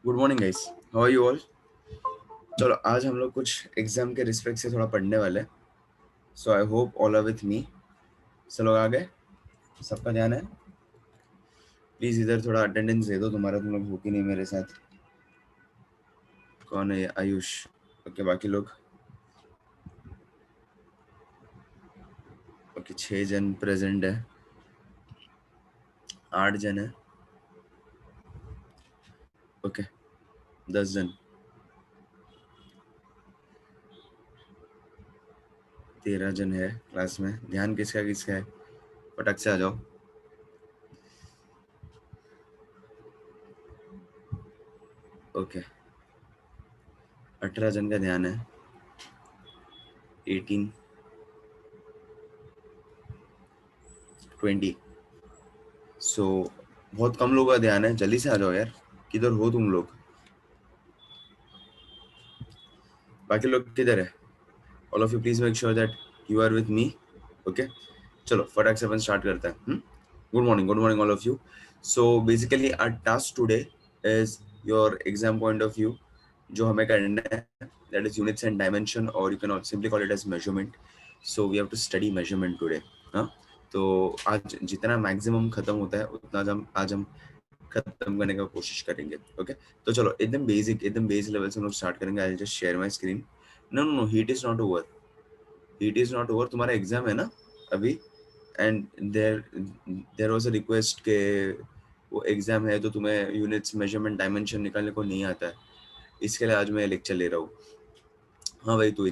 Good morning guys, how are you all. चलो आज हम लोग कुछ एग्जाम के रिस्पेक्ट से थोड़ा पढ़ने वाले हैं। So I hope all are with me. सब लोग आ गए, सबका ध्यान है। प्लीज इधर थोड़ा अटेंडेंस दे दो, तुम लोग हो कि नहीं मेरे साथ। कौन है ये? आयुष। ओके, बाकी लोग ओके। 6 जन प्रेजेंट है, 8 जन है। ओके, 10 जन, 13 जन है क्लास में। ध्यान किसका किसका है? फटक से आ जाओ। ओके, 18 जन का ध्यान है। 18, 20। सो बहुत कम लोगों का ध्यान है, जल्दी से आ जाओ यार। किधर हो तुम लोग? बाकी लोग किधर है? All of you please make sure that you are with me. Okay, चलो फटाक से अपन स्टार्ट करते हैं। Good morning all of you. So basically our task today is your exam point of view. जो हमें करना है that is units and dimension, और you can simply call it as measurement. So we have to study measurement today. हाँ, तो आज जितना maximum खत्म होता है उतना आज हम खत्म करने का कोशिश करेंगे। ओके, तो चलो एकदम बेसिक लेवल से हम लोग स्टार्ट करेंगे। I just share my screen. No no no, heat is not over. Heat is not over. तुम्हारा एग्जाम है ना अभी, and there was a request के वो एग्जाम है तो तुम्हें यूनिट्स मेजरमेंट डायमेंशन निकालने को नहीं आता है, इसके लिए आज मैं लेक्चर ले रहा हूँ। हाँ भाई, तू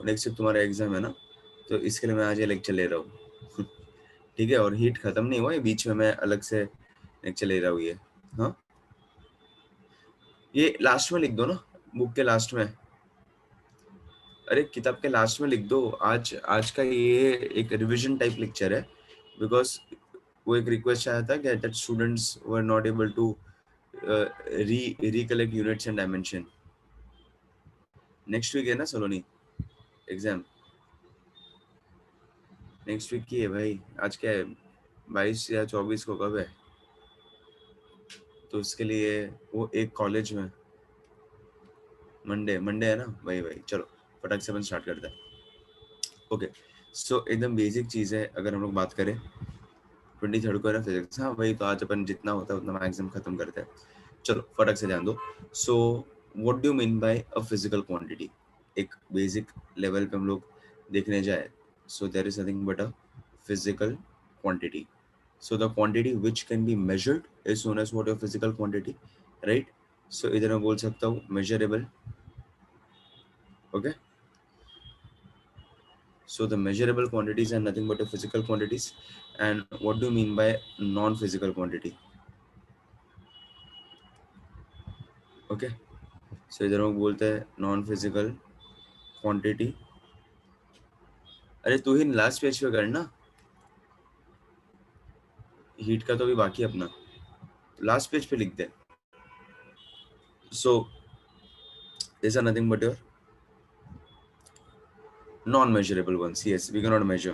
नेक्स्ट तुम्हारा एग्जाम है ना, तो इसके लिए मैं आज ये लेक्चर ले रहा हूँ। ठीक है, और हीट खत्म नहीं हुआ है, बीच में मैं अलग से लेक्चर ले रहा हूँ ये। हाँ, ये लास्ट में लिख दो ना, बुक के लास्ट में। अरे किताब के लास्ट में लिख दो। आज आज का ये एक रिवीजन टाइप लेक्चर है, बिकॉज वो एक रिक्वेस्ट आया था कि that students were not able to recollect units and dimension. Next week है ना सलोनी एग्जाम? नेक्स्ट वीक की है भाई। आज क्या है, 22 या 24 को कब है? तो उसके लिए वो एक कॉलेज में मंडे मंडे है ना भाई। भाई चलो फटाक से अपन स्टार्ट करते हैं। ओके, सो एकदम बेसिक चीज़ है। अगर हम लोग बात करें 23rd को है ना फिजिक्स। हाँ भाई, तो आज अपन जितना होता है उतना मैक्सिमम खत्म करते हैं। चलो फटक से ध्यान दो। So what do you mean by a physical quantity? एक बेसिक लेवल पे हम लोग देखने जाए, so there is nothing but a physical quantity. So the quantity which can be measured is known as what your physical quantity, right? So इधर मैं बोल सकता हूँ measurable. Okay, so the measurable quantities are nothing but the physical quantities. And what do you mean by non-physical quantity? Okay, so इधर हम बोलते हैं non physical quantity. अरे तू ही लास्ट पेज पे करना, हीट का तो भी बाकी है अपना। लास्ट पेज पे लिख दे। सो these are nothing but your non-measurable ones. Yes, we cannot measure,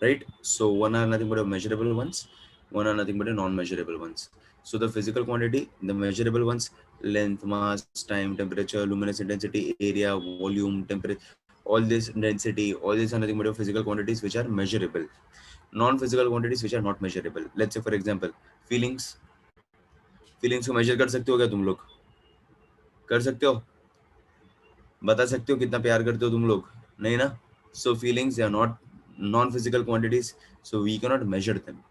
right? So one are nothing but a measurable ones, one are nothing but a non-measurable ones. So the physical quantity, the measurable ones, length, mass, time, temperature, luminous intensity, area, volume, temperature, all this density, all these are nothing but physical quantities which are measurable. Non-physical quantities which are not measurable. Let's say for example, feelings. Feelings को measure कर सकते हो क्या तुम लोग? कर सकते हो? बता सकते हो कितना प्यार करते हो तुम लोग? नहीं ना? So feelings, they are not non-physical quantities, so we cannot measure them,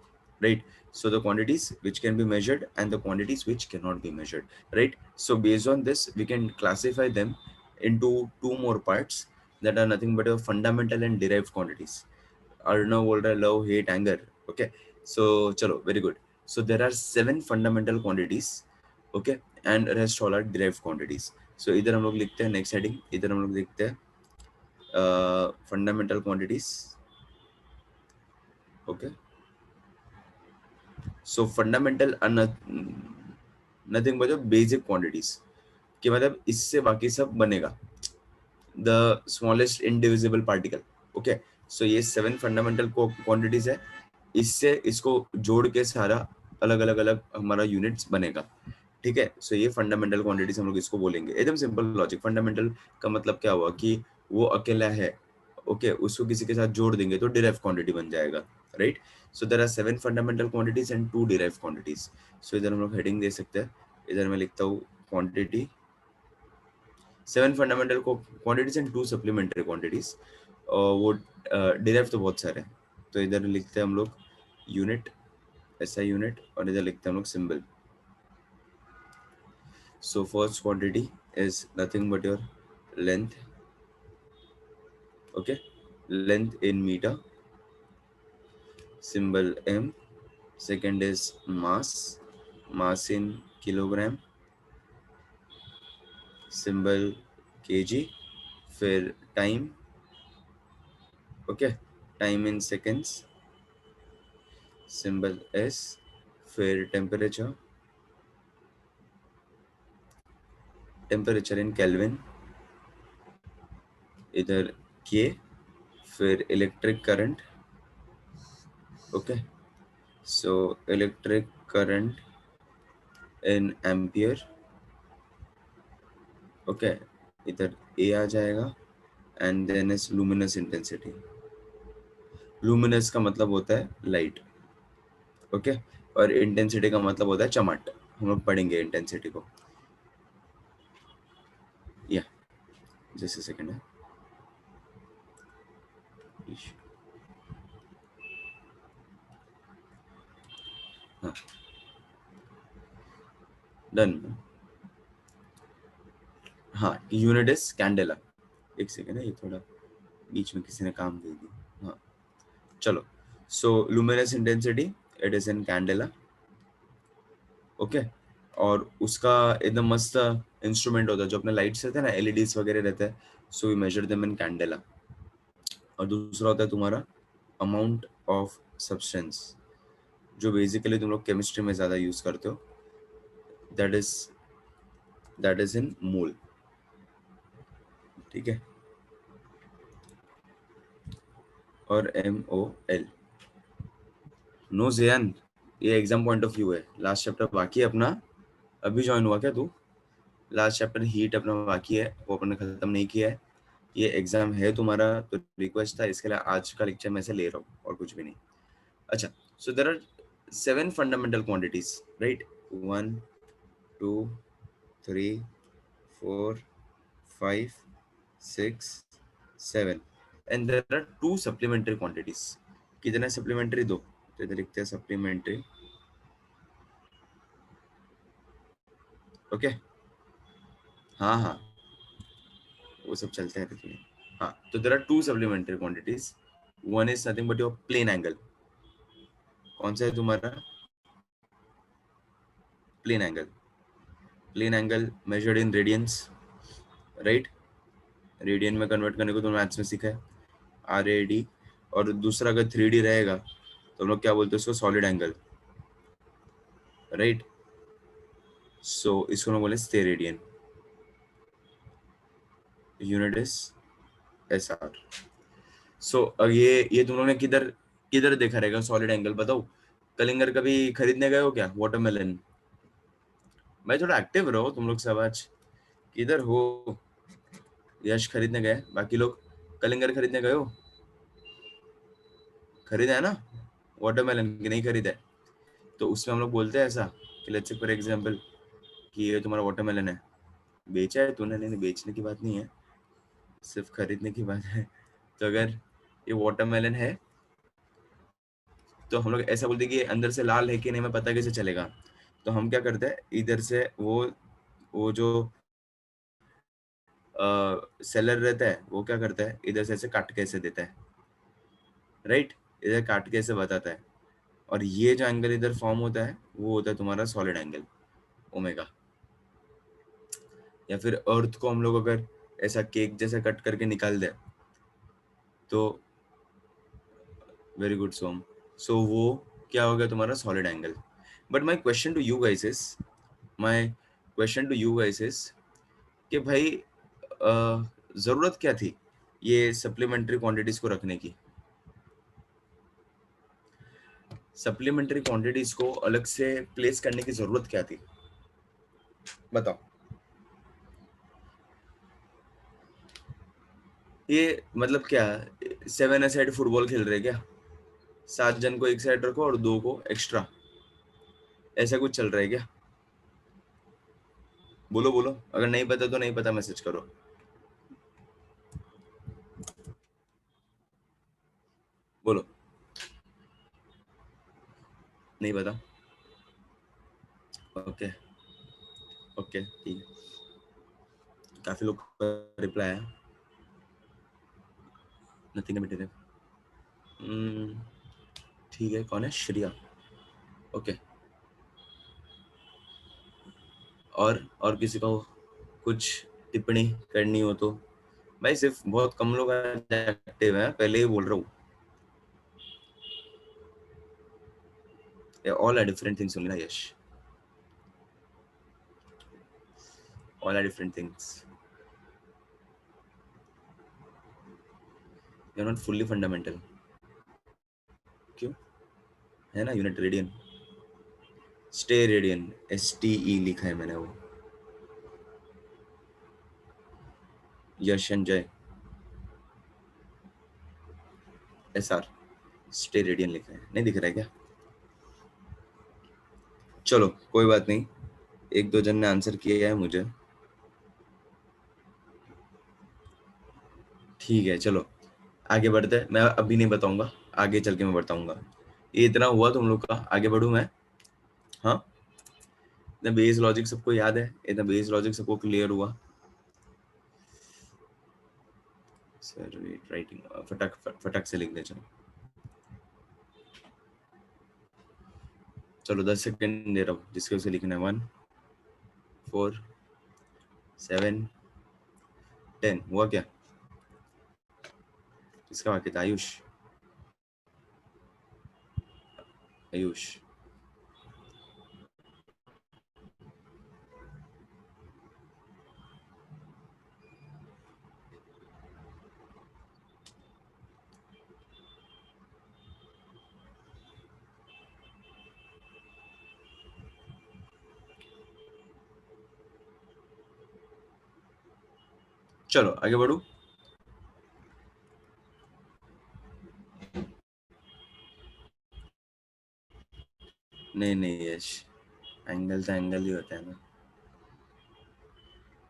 right? So the quantities which can be measured and the quantities which cannot be measured, right? So based on this, we can classify them into two more parts that are nothing but a fundamental and derived quantities. Arnav बोल रहा है love, hate, anger. Okay, so चलो very good. So there are 7 fundamental quantities, okay, and rest all are derived quantities. So इधर हम लोग लिखते हैं next heading, इधर हम लोग लिखते हैं fundamental quantities. Okay, so fundamental are nothing but the basic quantities, कि मतलब इससे बाकी सब बनेगा, the smallest indivisible particle. Okay, so ये 7 fundamental quantities है, इससे इसको जोड़ के सारा अलग अलग अलग हमारा यूनिट्स बनेगा, ठीक है। सो ये फंडामेंटल क्वांटिटीज हम लोग इसको बोलेंगे। एकदम सिंपल लॉजिक। फंडामेंटल का मतलब क्या हुआ कि वो अकेला है, ओके, उसको किसी के साथ जोड़ देंगे तो डिराइव क्वांटिटी बन जाएगा, right. So there are 7 fundamental quantities and 2 derive quantities. So इधर हम लोग हेडिंग दे सकते हैं, इधर मैं लिखता हूँ quantity 7 fundamental quantities and 2 supplementary quantities. वो डिराइव तो बहुत सारे हैं, तो इधर लिखते हैं हम लोग यूनिट, एसआई यूनिट, और इधर लिखते हैं हम लोग symbol. So first quantity is nothing but your length, okay, length in meter, symbol m. Second is mass, mass in kilogram, symbol kg. फिर time, okay, time in seconds, symbol s. फिर temperature, temperature in Kelvin, इधर k. फिर electric current, okay, so electric current in ampere, okay, इधर A आ जाएगा, and then is luminous intensity. Luminous का मतलब होता है लाइट, ओके, और इंटेंसिटी का मतलब होता है चमक। हम लोग पढ़ेंगे इंटेंसिटी को, या जैसे सेकंड है, हाँ डन। हाँ, यूनिट इज कैंडेला। एक सेकंड है, ये थोड़ा बीच में किसी ने काम दे दिया। हाँ चलो, so luminous intensity it is in candela, okay. और उसका एकदम मस्त इंस्ट्रूमेंट होता है, जो अपने लाइट्स रहते हैं ना, एलईडीज वगैरह रहते हैं, so we measure them in candela. और दूसरा होता है तुम्हारा अमाउंट ऑफ सब्सटेंस, जो बेसिकली तुम लोग केमिस्ट्री में ज्यादा यूज करते हो, दैट इज इन मोल, ठीक है, और MOL। नो जियान, ये एग्जाम पॉइंट ऑफ व्यू है। लास्ट चैप्टर बाकी है अपना, अभी ज्वाइन हुआ क्या तू? लास्ट चैप्टर हीट अपना बाकी है, वो अपने खत्म नहीं किया है। ये एग्जाम है तुम्हारा, तो रिक्वेस्ट था इसके लिए आज का लेक्चर मैं से ले रहा हूँ, और कुछ भी नहीं। अच्छा, so there are 7 fundamental quantities, right, 1 2 3 4 5 6 7, and there are 2 supplementary quantities. कितने सप्लीमेंट्री? 2। तो इधर लिखते हैं सप्लीमेंट्री, ओके। हाँ हाँ, वो सब चलते हैं लेकिन, हाँ, तो there are 2 supplementary quantities. One is nothing but your plane angle. कौन सा है तुम्हारा? Plane angle. Plane angle measured in radians, right. Radian में कन्वर्ट करने को तो मैथ्स में सीखा है, RAD। और दूसरा अगर 3D रहेगा तो हम लोग क्या बोलते हैं उसको? Solid angle, right. सो इसको हम बोले स्टेरेडियन, यूनिट इज SR। सो ये तुम लोगों ने किधर किधर देखा रहेगा सॉलिड एंगल? बताओ, कलिंगर कभी खरीदने गए हो क्या वाटरमेलन? भाई थोड़ा एक्टिव रहो तुम लोग सब आज। किधर हो? यश खरीदने गए, बाकी लोग कलिंगर खरीदने गए हो? खरीदा है ना वाटरमेलन, की नहीं खरीदा है? तो उसमें हम लोग बोलते हैं ऐसा कि लेट्स से फॉर एग्जांपल कि ये तुम्हारा वाटरमेलन है, बेचा है तूने, नहीं बेचने की बात नहीं है, सिर्फ खरीदने की बात है। तो अगर ये वाटरमेलन है तो हम लोग ऐसा बोलते हैं कि अंदर से लाल है कि नहीं, मैं पता कैसे चलेगा? तो हम क्या करते हैं, इधर से वो जो सेलर रहता है वो क्या करता है, इधर से ऐसे काट के ऐसे देता है, राइट, इधर काट के ऐसे बताता है। और ये जो एंगल इधर फॉर्म होता है वो होता है तुम्हारा सॉलिड एंगल, ओमेगा। या फिर अर्थ को हम लोग अगर ऐसा केक जैसा कट करके निकाल दे तो, वेरी गुड सोम, सो वो क्या हो गया तुम्हारा? Solid angle. But my question to you guys is, my question to you guys is कि भाई जरूरत क्या थी ये सप्लीमेंट्री क्वांटिटीज को रखने की? सप्लीमेंट्री क्वांटिटीज को अलग से प्लेस करने की जरूरत क्या थी? बताओ, ये मतलब क्या, 7 साइड फुटबॉल खेल रहे क्या? 7 जन को एक साइड रखो और 2 को एक्स्ट्रा, ऐसा कुछ चल रहा है क्या? बोलो बोलो, अगर नहीं पता तो नहीं पता मैसेज करो। बोलो, नहीं पता। ओके, ओके ठीक है, काफी लोग का रिप्लाई है। नथिंग मटेरियल, ठीक है, कौन है? श्रिया। ओके, और किसी को कुछ टिप्पणी करनी हो तो? भाई सिर्फ बहुत कम लोग एक्टिव हैं, पहले ही बोल रहा हूँ। All are different things only ना Yash, all are different things, you are not fully fundamental. क्यों? है ना unit radian, steradian, STE लिखा है मैंने वो। Yash and Jay, SR, steradian लिखा है, नहीं दिख रहा है क्या? चलो कोई बात नहीं, एक दो जन ने आंसर किया है मुझे, ठीक है चलो आगे बढ़ते हैं। मैं अभी नहीं बताऊंगा, आगे चल के मैं बताऊंगा। ये इतना हुआ तुम लोग का, आगे बढ़ूं मैं? हाँ, इतना बेस लॉजिक सबको याद है? इतना बेस लॉजिक सबको क्लियर हुआ? सर राइटिंग फटक फटक से लिख दे चलो। चलो 10 सेकंड दे रहा हूँ, जिसके उसे लिखना है 1 4 7 10। हुआ क्या? किसका बाकी था? आयुष, आयुष। चलो आगे बढ़ू। नहीं नहीं यश, एंगल तो एंगल ही होता है ना,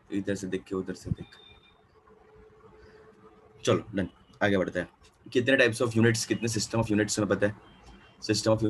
इधर से देख के उधर से देख। चलो डन, आगे बढ़ते हैं। कितने टाइप्स ऑफ यूनिट्स, कितने सिस्टम ऑफ यूनिट्स में पता है? सिस्टम ऑफ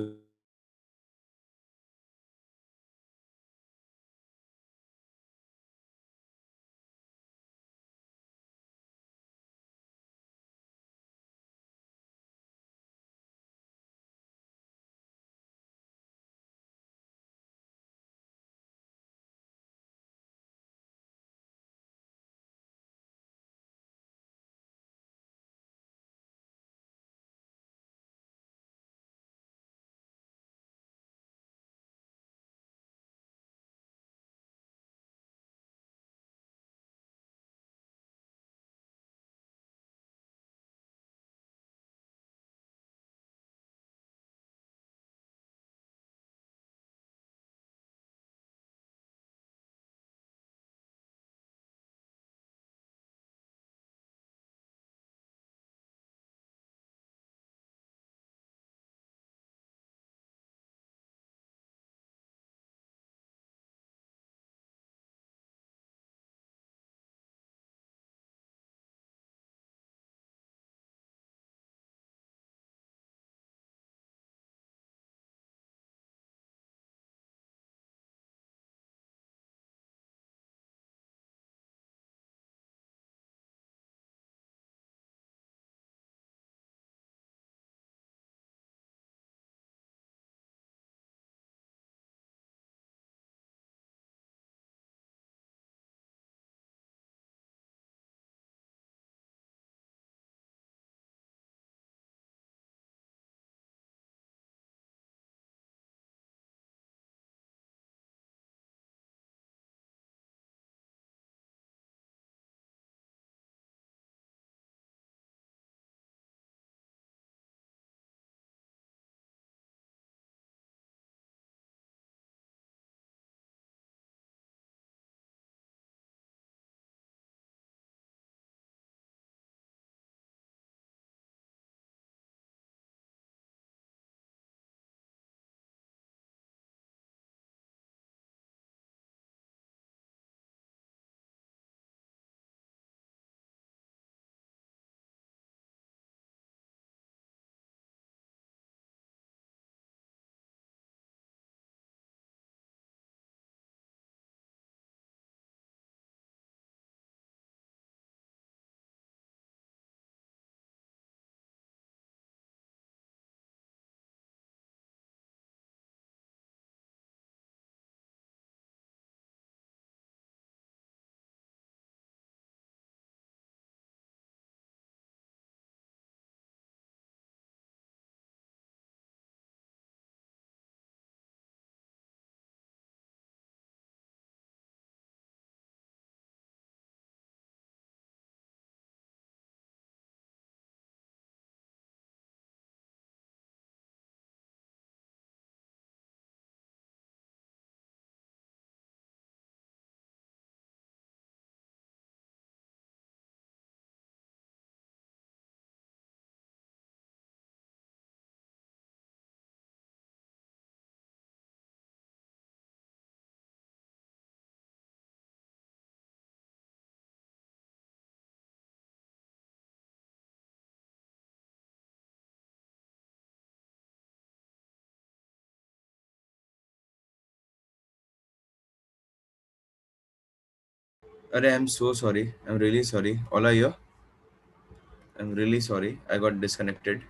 अरे I am so sorry, I am really sorry, all are here, I am really sorry, I got disconnected.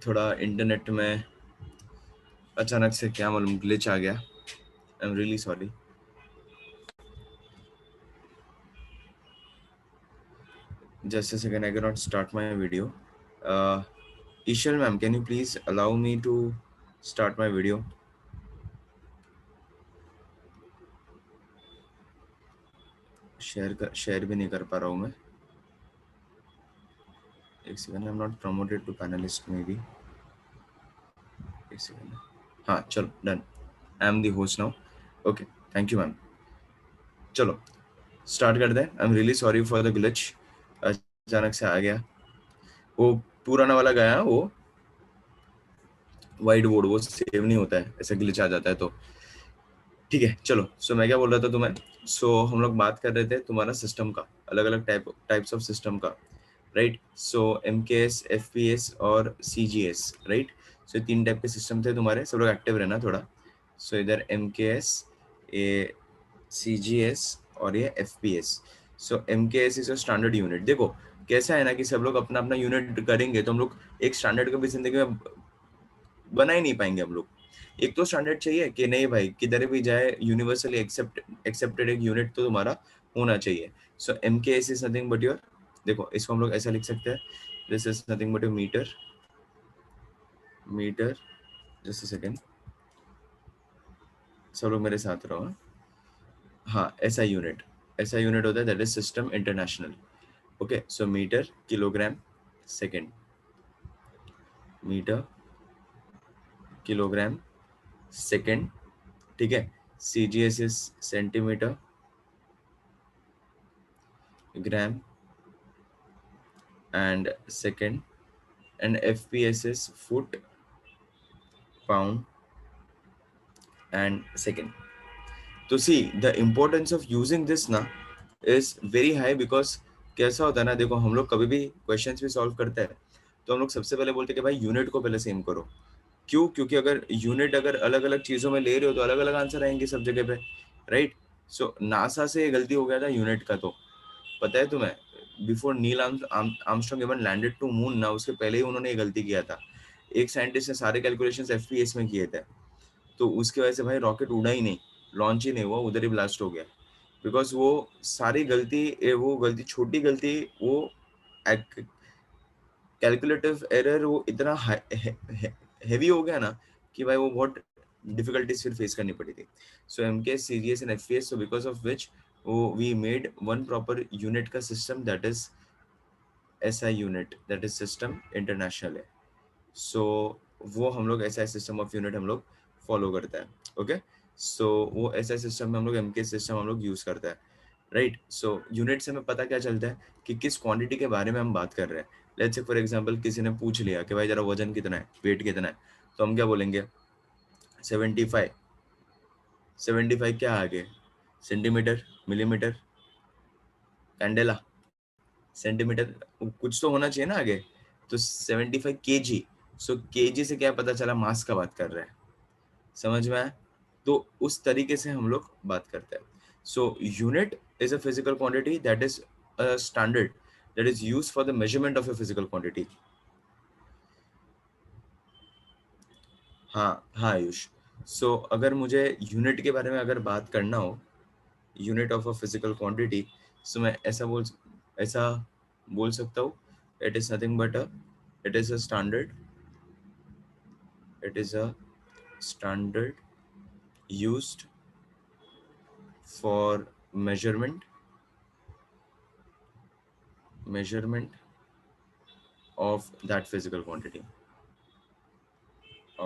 थोड़ा इंटरनेट में अचानक से क्या मालूम ग्लिच आ गया, I am really sorry. Just a second, I cannot start my video. Ishal ma'am, can you please allow me to start my video? Share भी नहीं कर पा रहा हूँ मैं। एक second, I am not promoted to panelist maybe. एक second, हाँ चलो done, I am the host now. Okay, thank you ma'am. चलो स्टार्ट करते हैं। I am really sorry for the glitch, अचानक से आ गया। वो पुराना वाला गया, वो वाइट बोर्ड वो सेव नहीं होता है, ऐसे ग्लिच आ जाता है तो ठीक है। चलो, सो मैं क्या बोल रहा था तुम्हें। सो हम लोग बात कर रहे थे तुम्हारा सिस्टम का, अलग अलग टाइप्स ऑफ सिस्टम का, राइट। सो MKS, FPS और CGS, राइट। सो 3 टाइप के सिस्टम थे तुम्हारे, सब लोग एक्टिव रहना थोड़ा। सो इधर MKS, ये CGS और ये FPS। So MKS is a standard unit. देखो कैसा है ना कि सब लोग अपना अपना यूनिट करेंगे तो हम लोग एक स्टैंडर्ड कभी जिंदगी में बना ही नहीं पाएंगे हम लोग। एक तो स्टैंडर्ड चाहिए कि नहीं भाई, किधर भी जाए यूनिवर्सली एक्सेप्टेड एक यूनिट तो तुम्हारा होना चाहिए। So MKS is nothing but your, देखो इसको हम लोग ऐसा लिख सकते हैं, this is nothing but your metre. Just a second, सब लोग मेरे साथ रहो। हाँ, ऐसा यूनिट होता है, that is system international. Okay, so metre, kilogram, second, metre, kilogram, second, ठीक है। CGS is centimetre, gram and second, and FPS is foot, pound and second. तो see the importance of using this ना is very high because कैसा होता है ना, देखो हम लोग कभी भी क्वेश्चंस भी सॉल्व करते हैं तो हम लोग सबसे पहले बोलते हैं कि भाई यूनिट को पहले सेम करो। क्यों? क्योंकि अगर यूनिट अगर अलग अलग चीजों में ले रहे हो तो अलग अलग आंसर आएंगे सब जगह पे, राइट। सो नासा से ये गलती हो गया था यूनिट का, तो पता है तुम्हें, before Neil Armstrong even landed to moon ना, उसके पहले ही उन्होंने ये गलती किया था। एक साइंटिस्ट ने सारे कैलकुलेशंस FPS में किए थे, तो उसकी वजह से भाई रॉकेट उड़ा ही नहीं, लॉन्च ही नहीं हुआ, उधर ही ब्लास्ट हो गया। बिकॉज वो सारी गलती, वो गलती, छोटी गलती, वो कैलकुलेटिव एरर वो इतना हैवी हो गया ना कि भाई वो बहुत डिफिकल्टीज फिर फेस करनी पड़ी थी। सो MKS, CGS and FPS, so because of which we made one proper unit का system, that is SI unit, that is system international है। so वो हम लोग SI system of unit हम लोग follow करता है। ओके, सो वो SI system में हम लोग MKS system हम लोग यूज करता है, राइट। सो यूनिट से हमें पता क्या चलता है कि किस क्वांटिटी के बारे में हम बात कर रहे हैं। लेट्स से फॉर एग्जांपल किसी ने पूछ लिया कि भाई जरा वजन कितना है, वेट कितना है, तो हम क्या बोलेंगे, 75। 75 क्या आगे, सेंटीमीटर, मिलीमीटर, कैंडेला, सेंटीमीटर, कुछ तो होना चाहिए ना आगे। तो 75 kg। सो kg से क्या पता चला, मास का बात कर रहे हैं, समझ में आया। तो उस तरीके से हम लोग बात करते हैं। So unit is a physical quantity that is a standard that is used for the measurement of a physical quantity. हाँ हाँ आयुष। सो अगर मुझे यूनिट के बारे में अगर बात करना हो, unit of a physical quantity, so मैं ऐसा बोल सकता हूँ, it is nothing but it is a standard, it is a standard used for measurement of that physical quantity,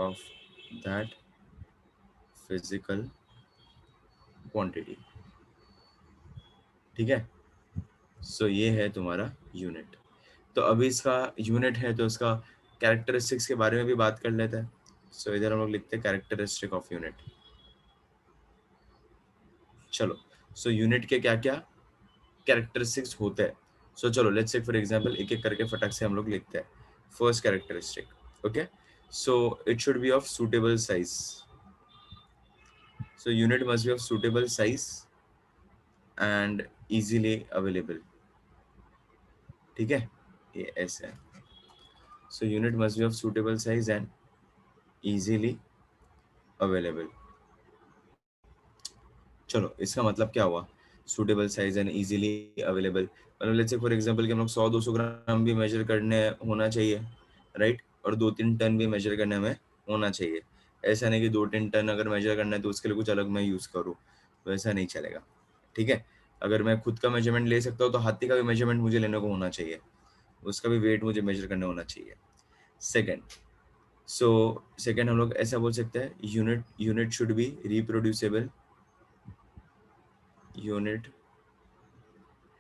of that physical quantity, ठीक है। सो ये है तुम्हारा यूनिट। तो अभी इसका यूनिट है तो इसका कैरेक्टरिस्टिक्स के बारे में भी बात कर लेते हैं। सो इधर हम लोग लिखते हैं कैरेक्टरिस्टिक ऑफ यूनिट। चलो, सो यूनिट के क्या क्या कैरेक्टरिस्टिक्स होते हैं। सो चलो लेट्स से फॉर एग्जांपल एक एक करके फटक से हम लोग लिखते हैं। First characteristic, okay, so it should be of suitable size, so unit must be of suitable size and easily available, ठीक है, ये ऐसे है। सो unit must B of suitable size and easily available. चलो इसका मतलब क्या हुआ, suitable size and easily available, मतलब लेट्स से फॉर एग्जांपल कि हम लोग 100-200 ग्राम भी मेजर करने होना चाहिए, राइट, और 2-3 टन भी मेजर करने में होना चाहिए। ऐसा नहीं कि 2-3 टन अगर मेजर करना है तो उसके लिए कुछ अलग मैं यूज करूँ, तो ऐसा नहीं चलेगा, ठीक है। अगर मैं खुद का मेजरमेंट ले सकता हूँ तो हाथी का भी मेजरमेंट मुझे लेने को होना चाहिए, उसका भी वेट मुझे मेजर करने होना चाहिए। सेकेंड, सो सेकेंड हम लोग ऐसा बोल सकते हैं, unit unit should be reproducible, unit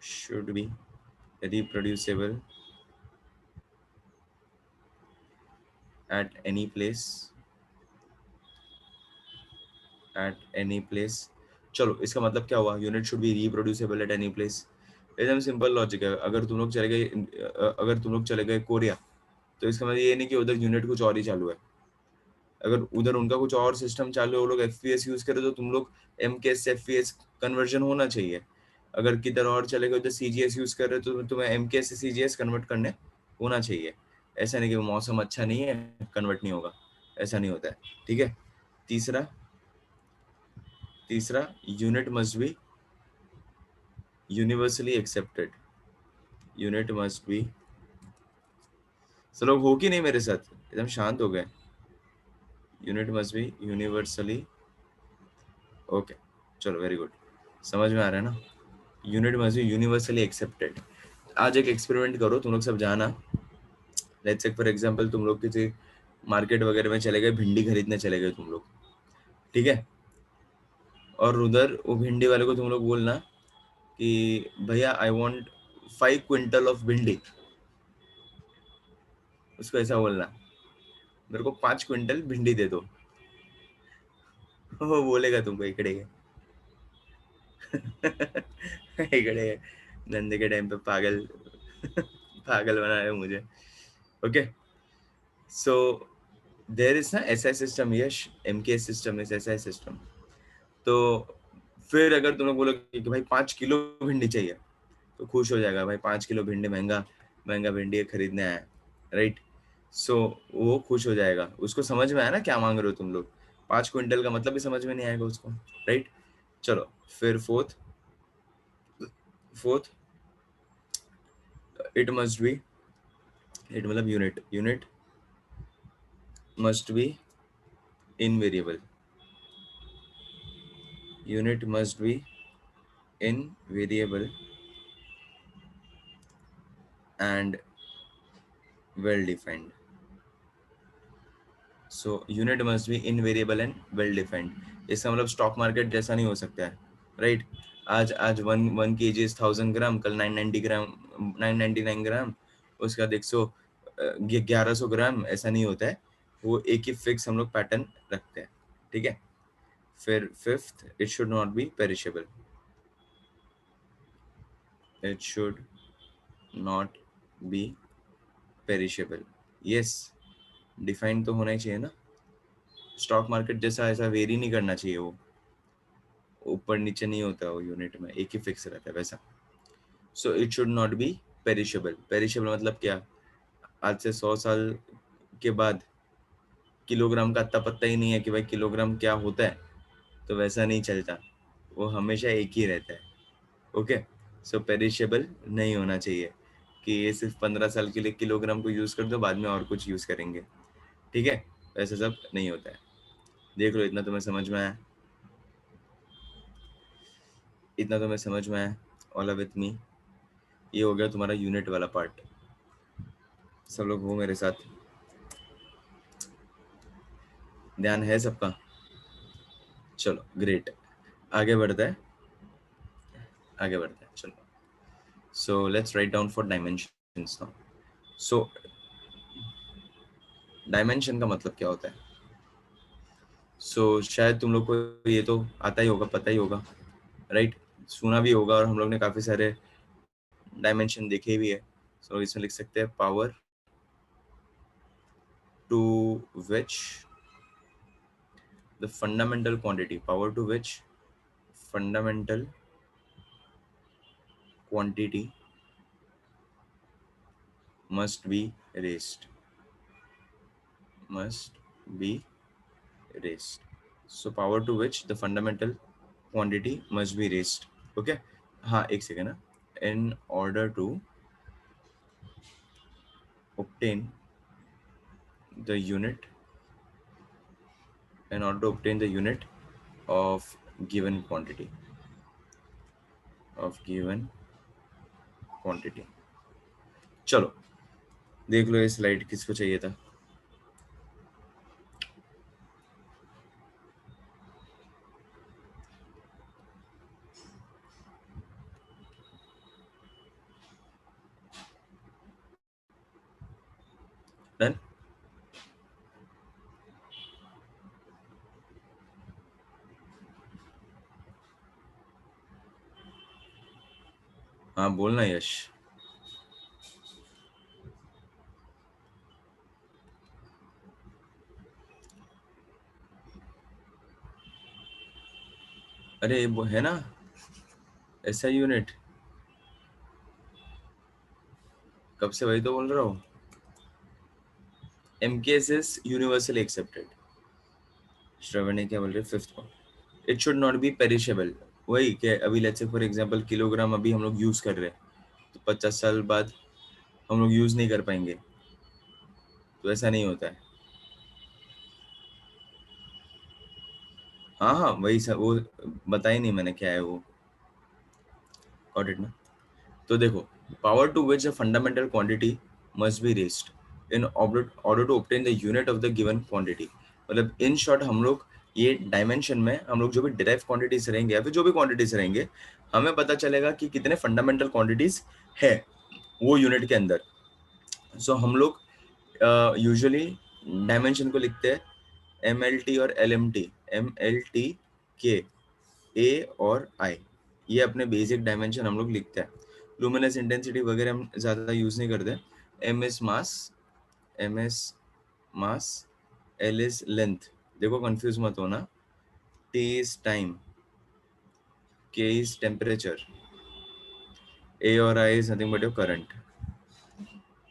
should be reproducible at any place, at any place। चलो इसका मतलब क्या हुआ, unit should be reproducible at any place, एकदम सिंपल लॉजिक है। अगर तुम लोग चले गए अगर तुम लोग चले गए कोरिया, तो इसका मतलब ये नहीं कि उधर यूनिट कुछ और ही चालू है। अगर उधर उनका कुछ और सिस्टम चालू है, वो लोग एफपीएस यूज करे, तो तुम लोग एमकेएस से एफपीएस कन्वर्जन होना चाहिए। अगर किधर और चले गए उधर सीजीएस यूज कर रहे हो तो तुम्हें एमकेएस से सीजीएस कन्वर्ट करने होना चाहिए। ऐसा नहीं कि मौसम अच्छा नहीं है कन्वर्ट नहीं होगा, ऐसा नहीं होता है, ठीक है। तीसरा तीसरा unit must B universally accepted, unit must B, सब लोग हो कि नहीं मेरे साथ, एकदम शांत हो गए। Unit must B universally, okay, चलो वेरी गुड, समझ में आ रहा है ना। Unit must B universally accepted. आज एक एक्सपेरिमेंट करो, तुम लोग सब जाना, लेट्स से फॉर एग्जांपल तुम लोग किसी मार्केट वगैरह में चले गए, भिंडी खरीदने चले गए तुम लोग, ठीक है, और उधर वो भिंडी वाले को तुम लोग बोलना कि भैया आई वांट 5 क्विंटल ऑफ भिंडी, उसको ऐसा बोलना, मेरे को 5 क्विंटल भिंडी दे दो। वो बोलेगा तुमको इकड़े इकड़े धंधे के टाइम पे पागल पागल बना रहे हो मुझे, ओके। सो देयर इज ना SI system, Yash MKS system is SI system. तो फिर अगर तुम लोग बोलो कि भाई 5 किलो भिंडी चाहिए, तो खुश हो जाएगा, भाई 5 किलो भिंडी, महंगा महंगा भिंडी खरीदने आया, राइट। सो वो खुश हो जाएगा, उसको समझ में आया ना क्या मांग रहे हो तुम लोग, 5 क्विंटल का मतलब भी समझ में नहीं आएगा उसको, राइट। चलो फिर fourth, fourth it must be, it मतलब unit must be invariable, unit must be invariable and well defined. So unit must be invariable and well defined. इसका मतलब स्टॉक मार्केट जैसा नहीं हो सकता है, राइट। आज आज वन के जी 1000 ग्राम, कल 999 ग्राम, उसका 1100 ग्राम, ऐसा नहीं होता है। वो एक ही फिक्स हम लोग पैटर्न रखते हैं, ठीक है। फिर fifth, it should not be perishable, it should not be perishable, yes, defined तो होना ही चाहिए ना। स्टॉक मार्केट जैसा ऐसा वेरी नहीं करना चाहिए, वो ऊपर नीचे नहीं होता, वो यूनिट में एक ही फिक्स रहता है वैसा। So it should not be perishable. Perishable मतलब क्या, आज से 100 साल के बाद किलोग्राम का अत्ता पत्ता ही नहीं है कि भाई किलोग्राम क्या होता है, तो वैसा नहीं चलता, वो हमेशा एक ही रहता है, ओके। सो पेरिशेबल नहीं होना चाहिए कि ये सिर्फ 15 साल के लिए किलोग्राम को यूज कर दो, बाद में और कुछ यूज करेंगे, ठीक है, वैसा सब नहीं होता है। देख लो, इतना तुम्हें समझ में आया, इतना तुम्हें समझ में आया, ऑल विथ मी। ये हो गया तुम्हारा यूनिट वाला पार्ट। सब लोग हो मेरे साथ, ध्यान है सबका। चलो ग्रेट, आगे बढ़ते हैं, आगे बढ़ते हैं, चलो। So let's write down for dimensions now. So dimension का मतलब क्या होता है, शायद तुम लोग को ये तो आता ही होगा, पता ही होगा, राइट, सुना भी होगा, और हम लोग ने काफी सारे डायमेंशन देखे भी है। इसमें लिख सकते हैं, power to which the fundamental quantity, power to which fundamental quantity must be raised. Must be raised. So power to which the fundamental quantity must be raised. Okay. हाँ एक सेकेंड ना. In order to obtain the unit, in order to obtain the unit of given quantity, of given quantity. चलो देख लो ये slide किसको चाहिए था. Done. हाँ बोलना यश. अरे वो है ना ऐसा यूनिट. कब से वही तो बोल रहा हूँ. MKS is universally accepted. श्रवण ने क्या बोल रहे फिफ्थ को. It should not be perishable. वही कि अभी let's say for example kilogram अभी हम लोग यूज कर रहे हैं तो 50 साल बाद हम लोग यूज नहीं कर पाएंगे. तो ऐसा नहीं होता है. हाँ हाँ वही सब वो बताया नहीं मैंने क्या है वो. गॉट इट ना. तो देखो power to which the fundamental quantity must be raised in order to obtain the unit of the given quantity. मतलब इन शॉर्ट हम लोग ये डायमेंशन में हम लोग जो भी डिराइव क्वांटिटीज रहेंगे या फिर जो भी क्वांटिटीज रहेंगे हमें पता चलेगा कि कितने फंडामेंटल क्वांटिटीज है वो यूनिट के अंदर. सो हम लोग यूजुअली डायमेंशन को लिखते हैं MLT और LMT. MLT के A और I ये अपने बेसिक डायमेंशन हम लोग लिखते हैं. लुमिनस इंटेंसिटी वगैरह हम ज्यादा यूज नहीं करते. M is mass, L is length. देखो कंफ्यूज मत होना. T is time, K is temperature, A और I is nothing but your current.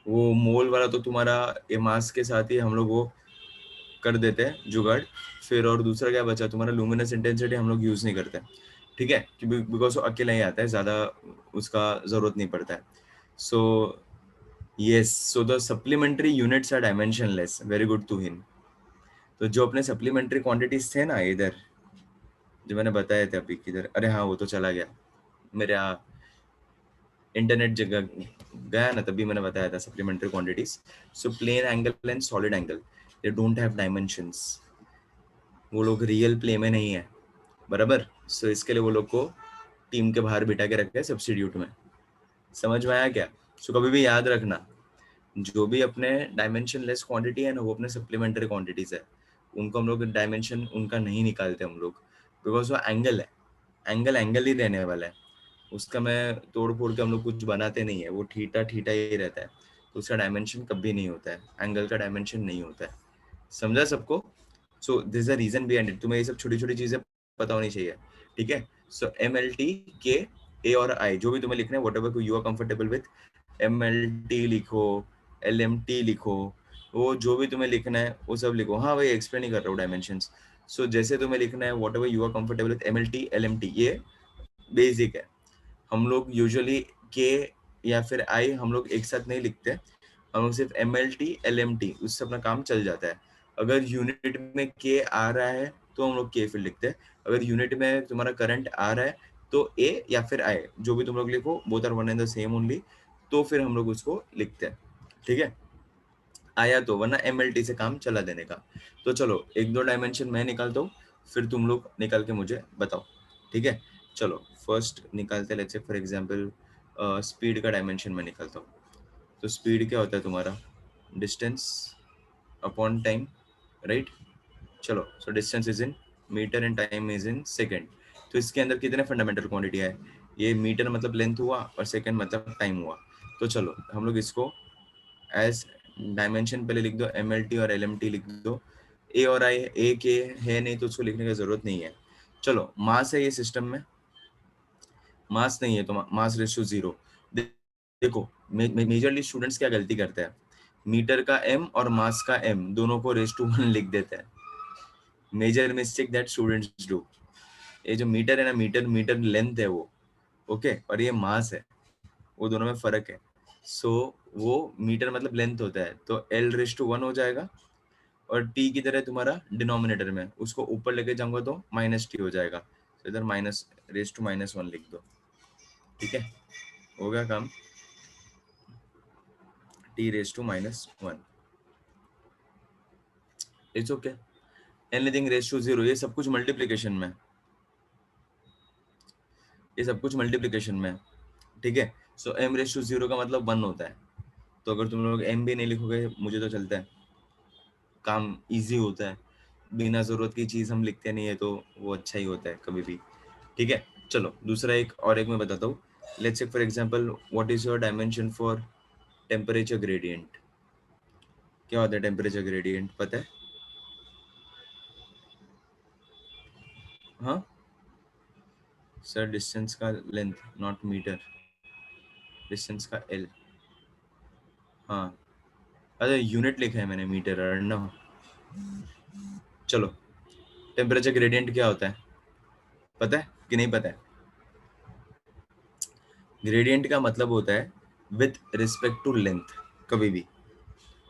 वो मोल वाला तो तुम्हारा ये मास के साथ ही हम लोग वो कर देते हैं जुगाड़. फिर और दूसरा क्या बचा तुम्हारा लुमिनस इंटेंसिटी हम लोग यूज नहीं करते. ठीक है बिकॉज वो अकेला ही आता है ज्यादा उसका जरूरत नहीं पड़ता है. So yes so the supplementary units are dimensionless. Very good to him. तो जो अपने सप्लीमेंट्री क्वांटिटीज थे ना इधर जो मैंने बताए थे अभी किधर. अरे हाँ वो तो चला गया मेरा इंटरनेट जगह गया ना तभी मैंने बताया था supplementary quantities. So plane angle and solid angle they don't have dimensions. वो लोग रियल प्ले में नहीं है बराबर. सो इसके लिए वो लोग को टीम के बाहर बिठा के रखा है सब्स्टिट्यूट में. समझ में आया क्या. सो कभी भी याद रखना जो भी अपने डायमेंशन लेस क्वांटिटी है ना वो अपने सप्लीमेंट्री क्वांटिटीज है. उनको हम लोग डायमेंशन उनका नहीं निकालते हम लोग बिकॉज वो एंगल है. एंगल एंगल ही रहने वाला है. उसका मैं तोड़ फोड़ के हम लोग कुछ बनाते नहीं है. वो ठीठा ठीठा ही रहता है. तो उसका डायमेंशन कभी नहीं होता है. एंगल का डायमेंशन नहीं होता है. समझा सबको. So this a reason behind it. तुम्हें ये सब छोटी छोटी चीजें पता होनी चाहिए. ठीक है. सो MLT के A और I जो भी तुम्हें लिखना है whatever you are comfortable with. MLT लिखो, LMT लिखो, वो जो भी तुम्हें लिखना है वो सब लिखो. हाँ भाई एक्सप्लेन ही कर रहा हूँ डायमेंशंस. सो जैसे तुम्हें लिखना है whatever you are comfortable with MLT LMT ये बेसिक है. हम लोग यूजुअली के या फिर आई हम लोग एक साथ नहीं लिखते. हम लोग सिर्फ MLT LMT उससे अपना काम चल जाता है. अगर यूनिट में के आ रहा है तो हम लोग के फिर लिखते हैं. अगर यूनिट में तुम्हारा करंट आ रहा है तो ए या फिर आई जो भी तुम लोग लिखो both are one and the same only. तो फिर हम लोग उसको लिखते हैं. ठीक है. आया तो वरना MLT से काम चला देने का. तो चलो एक दो डायमेंशन मैं निकालता हूँ फिर तुम लोग निकाल के मुझे बताओ. ठीक है. चलो फर्स्ट निकालते let's say for example speed का डायमेंशन मैं निकालता हूँ. तो स्पीड क्या होता है तुम्हारा डिस्टेंस अपॉन टाइम राइट. चलो so distance is in metre and time is in second. तो इसके अंदर कितने फंडामेंटल क्वांटिटी है. ये मीटर मतलब लेंथ हुआ और सेकेंड मतलब टाइम हुआ. तो चलो हम लोग इसको एज डायमेंशन पहले लिख दो MLT और LMT लिख दो. ए और आई ए के है नहीं तो उसको लिखने की जरूरत नहीं है. चलो मास है ये सिस्टम में. मास नहीं है तो मास रेशियो 0। देखो मेजरली स्टूडेंट्स क्या गलती करते हैं, मीटर का m और मास का m दोनों को रेस टू 1 लिख देते हैं। Major mistake that students do. ये जो मीटर है ना, मीटर मीटर लेंथ है वो, ओके, और ये मास है, वो दोनों में फर्क है। सो वो मीटर मतलब लेंथ होता है, तो l रेस टू 1 हो जाएगा, और t की तरह तुम्हारा डिनोमिनेटर में उसको ऊपर लेके जाऊंगा तो माइनस टी हो जाएगा, तो इधर माइनस रेस टू -1 लिख दो, ठीक है, हो गया काम। t raise to -1, it's okay. Anything raise to 0, ये सब कुछ मल्टीप्लिकेशन में, ये सब कुछ मल्टीप्लिकेशन में, ठीक है। सो m रेस टू 0 का मतलब 1 होता है, तो अगर तुम लोग m भी नहीं लिखोगे मुझे तो चलता है, काम इजी होता है, बिना जरूरत की चीज हम लिखते नहीं है तो वो अच्छा ही होता है कभी भी, ठीक है। चलो दूसरा एक और एक मैं बताता हूँ। Let's say for example, what is your dimension for temperature gradient. क्या होता है टेम्परेचर ग्रेडियंट, पता है? हाँ सर, डिस्टेंस का लेंथ, नॉट मीटर, डिस्टेंस का एल। हाँ, अरे यूनिट लिखा है मैंने, मीटर ना। चलो, टेम्परेचर ग्रेडियंट क्या होता है, पता है कि नहीं पता है? ग्रेडियंट का मतलब होता है विथ रिस्पेक्ट टू लेंथ। कभी भी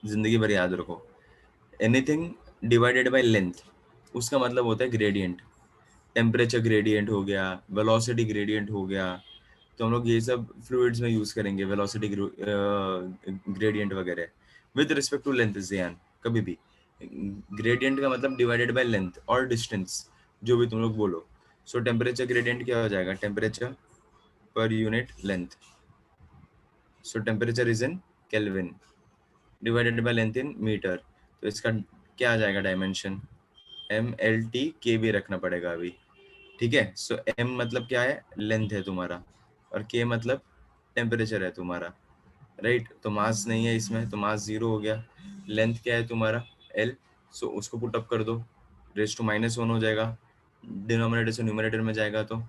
जिंदगी भर याद रखो, एनीथिंग डिवाइडेड बाय लेंथ, उसका मतलब होता है ग्रेडियंट। टेम्परेचर ग्रेडियंट हो गया, वेलोसिटी ग्रेडियंट हो गया, तो हम लोग ये सब फ्लूइड्स में यूज करेंगे, वेलोसिटी ग्रेडियंट वगैरह विद रिस्पेक्ट टू लेंथ। ध्यान, कभी भी ग्रेडियंट का मतलब डिवाइडेड बाय लेंथ और डिस्टेंस, जो भी तुम लोग बोलो। सो टेम्परेचर ग्रेडियंट क्या हो जाएगा, टेम्परेचर पर unit length. So temperature is in kelvin divided by length in metre, तो इसका क्या आ जाएगा डायमेंशन, mlt k भी रखना पड़ेगा अभी, ठीक है। सो m मतलब क्या है, लेंथ है तुम्हारा, और k मतलब टेम्परेचर है तुम्हारा, राइट। तो मास नहीं है इसमें, तो मास 0 हो गया। लेंथ क्या है तुम्हारा, l, सो उसको पुट अप कर दो, रेस टू -1 हो जाएगा, डिनोमिनेटर से न्यूमरेटर में जाएगा तो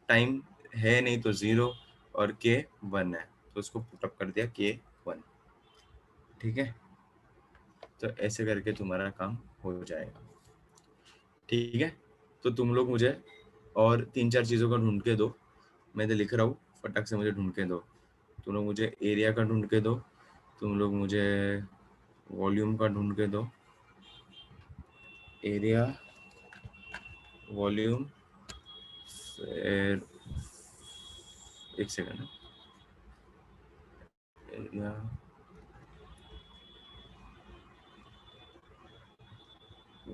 टाइम है नहीं तो 0, और k 1 है, तो उसको पुट अप कर दिया k 1, ठीक है। तो ऐसे करके तुम्हारा काम हो जाएगा, ठीक है। तो तुम लोग मुझे और 3-4 चीज़ों का ढूंढ के दो, मैं तो लिख रहा हूँ, फटाक से मुझे ढूंढ के दो। तुम लोग मुझे एरिया का ढूंढ के दो, तुम लोग मुझे वॉल्यूम का ढूंढ के दो, एरिया, वॉल्यूम, फिर एक सेकंड, एरिया,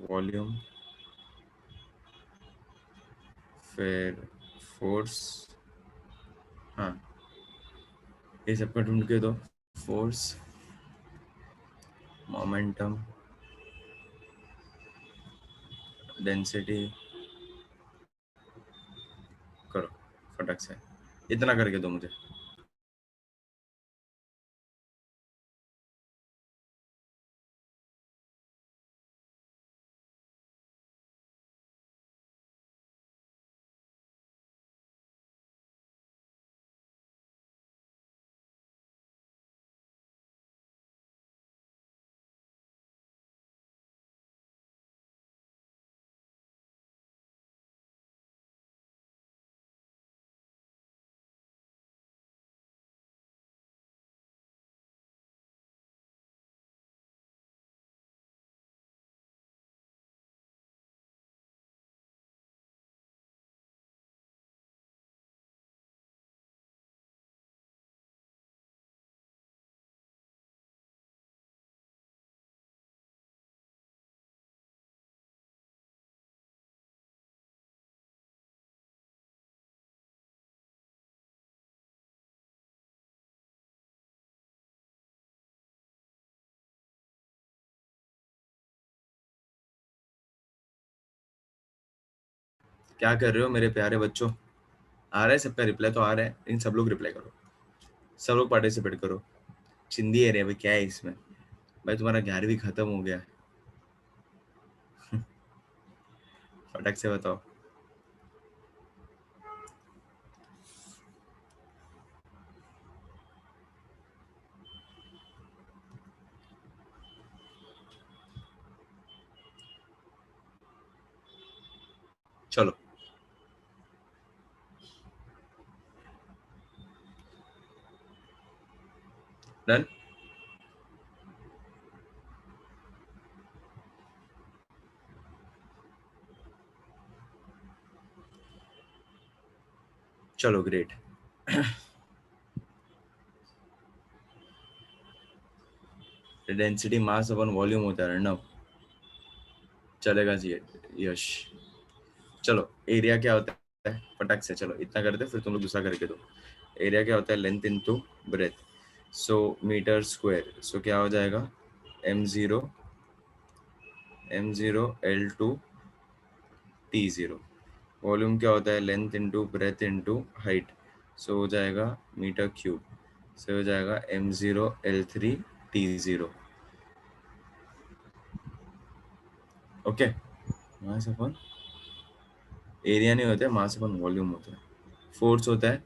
वॉल्यूम, फिर फोर्स, हाँ ये सबका ढूंढ के दो, फोर्स, मोमेंटम, डेंसिटी, करो फटाक से, इतना करके दो मुझे। क्या कर रहे हो मेरे प्यारे बच्चों, आ रहा है सबका रिप्लाई तो आ रहा है, इन सब लोग रिप्लाई करो, सब लोग पार्टिसिपेट करो। चिंदी है रे भाई, क्या है इसमें, भाई तुम्हारा 11वीं खत्म हो गया, फटाक से बताओ। चलो डन। चलो great. Density mass upon volume होता है ना, चलेगा जी यश। चलो एरिया क्या होता है फटाक से, चलो इतना करते फिर तुम लोग दूसरा करके दो। एरिया क्या होता है, लेंथ इनटू ब्रेथ, सो मीटर स्क्वायर, सो क्या हो जाएगा m0 L2 T0। वॉल्यूम क्या होता है, length into breadth into height, so हो जाएगा मीटर क्यूब, सो हो जाएगा m0 L3 T0। ओके, मास अपन एरिया नहीं होता है, मास अपन वॉल्यूम होता है। फोर्स होता है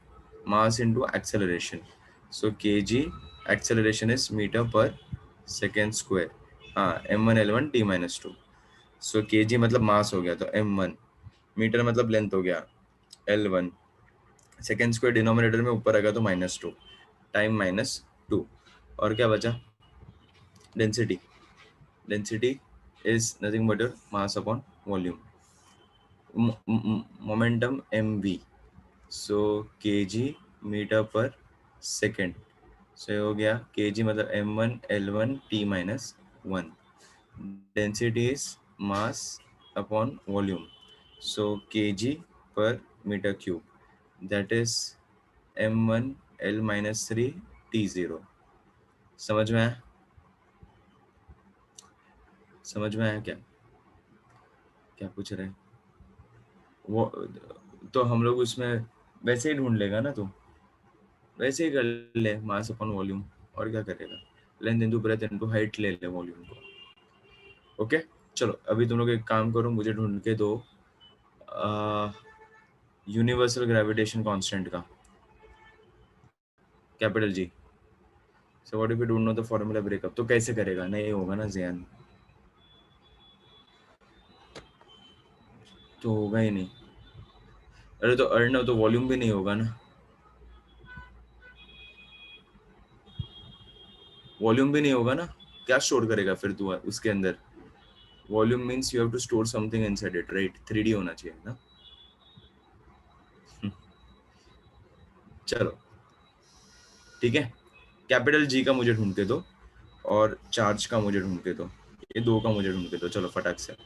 mass into acceleration, so kg acceleration is metre per second square. हाँ m1 L1 T-2, सो kg मतलब मास हो गया, तो m1, मीटर मतलब लेंथ हो गया L1, सेकेंड स्क्वायर डिनोमिनेटर में ऊपर आएगा तो -2, टाइम -2, और क्या बचा, density. Density is nothing but your mass upon volume. Momentum mv, सो kg metre per second, so हो गया kg मतलब m1 L1 T-1। Density is mass upon volume, so kg per metre cube, that is m1 L-3 T0। समझ में आया? समझ में आया क्या, क्या पूछ रहे हैं वो? तो हम लोग उसमें वैसे ही ढूंढ लेगा ना, तो वैसे ही कर ले मास अपॉन वॉल्यूम, और क्या करेगा, length into breadth into height ले ले वॉल्यूम को। ओके चलो अभी तुम लोग एक काम करो, मुझे ढूंढ के दो यूनिवर्सल ग्रेविटेशन कांस्टेंट का, capital G. So what if you don't know the formula breakup, तो कैसे करेगा, नहीं होगा ना ज़ियान, तो होगा ही नहीं। अरे तो अर्नव तो वॉल्यूम भी नहीं होगा ना, वॉल्यूम भी नहीं होगा ना, क्या स्टोर करेगा फिर तू उसके अंदर? Volume means you have to store something inside it, right? 3D होना चाहिए ना। चलो ठीक है, कैपिटल जी का मुझे ढूंढ के दो, और चार्ज का मुझे ढूंढ के दो, ये दो का मुझे ढूंढ के दो, चलो फटाक से।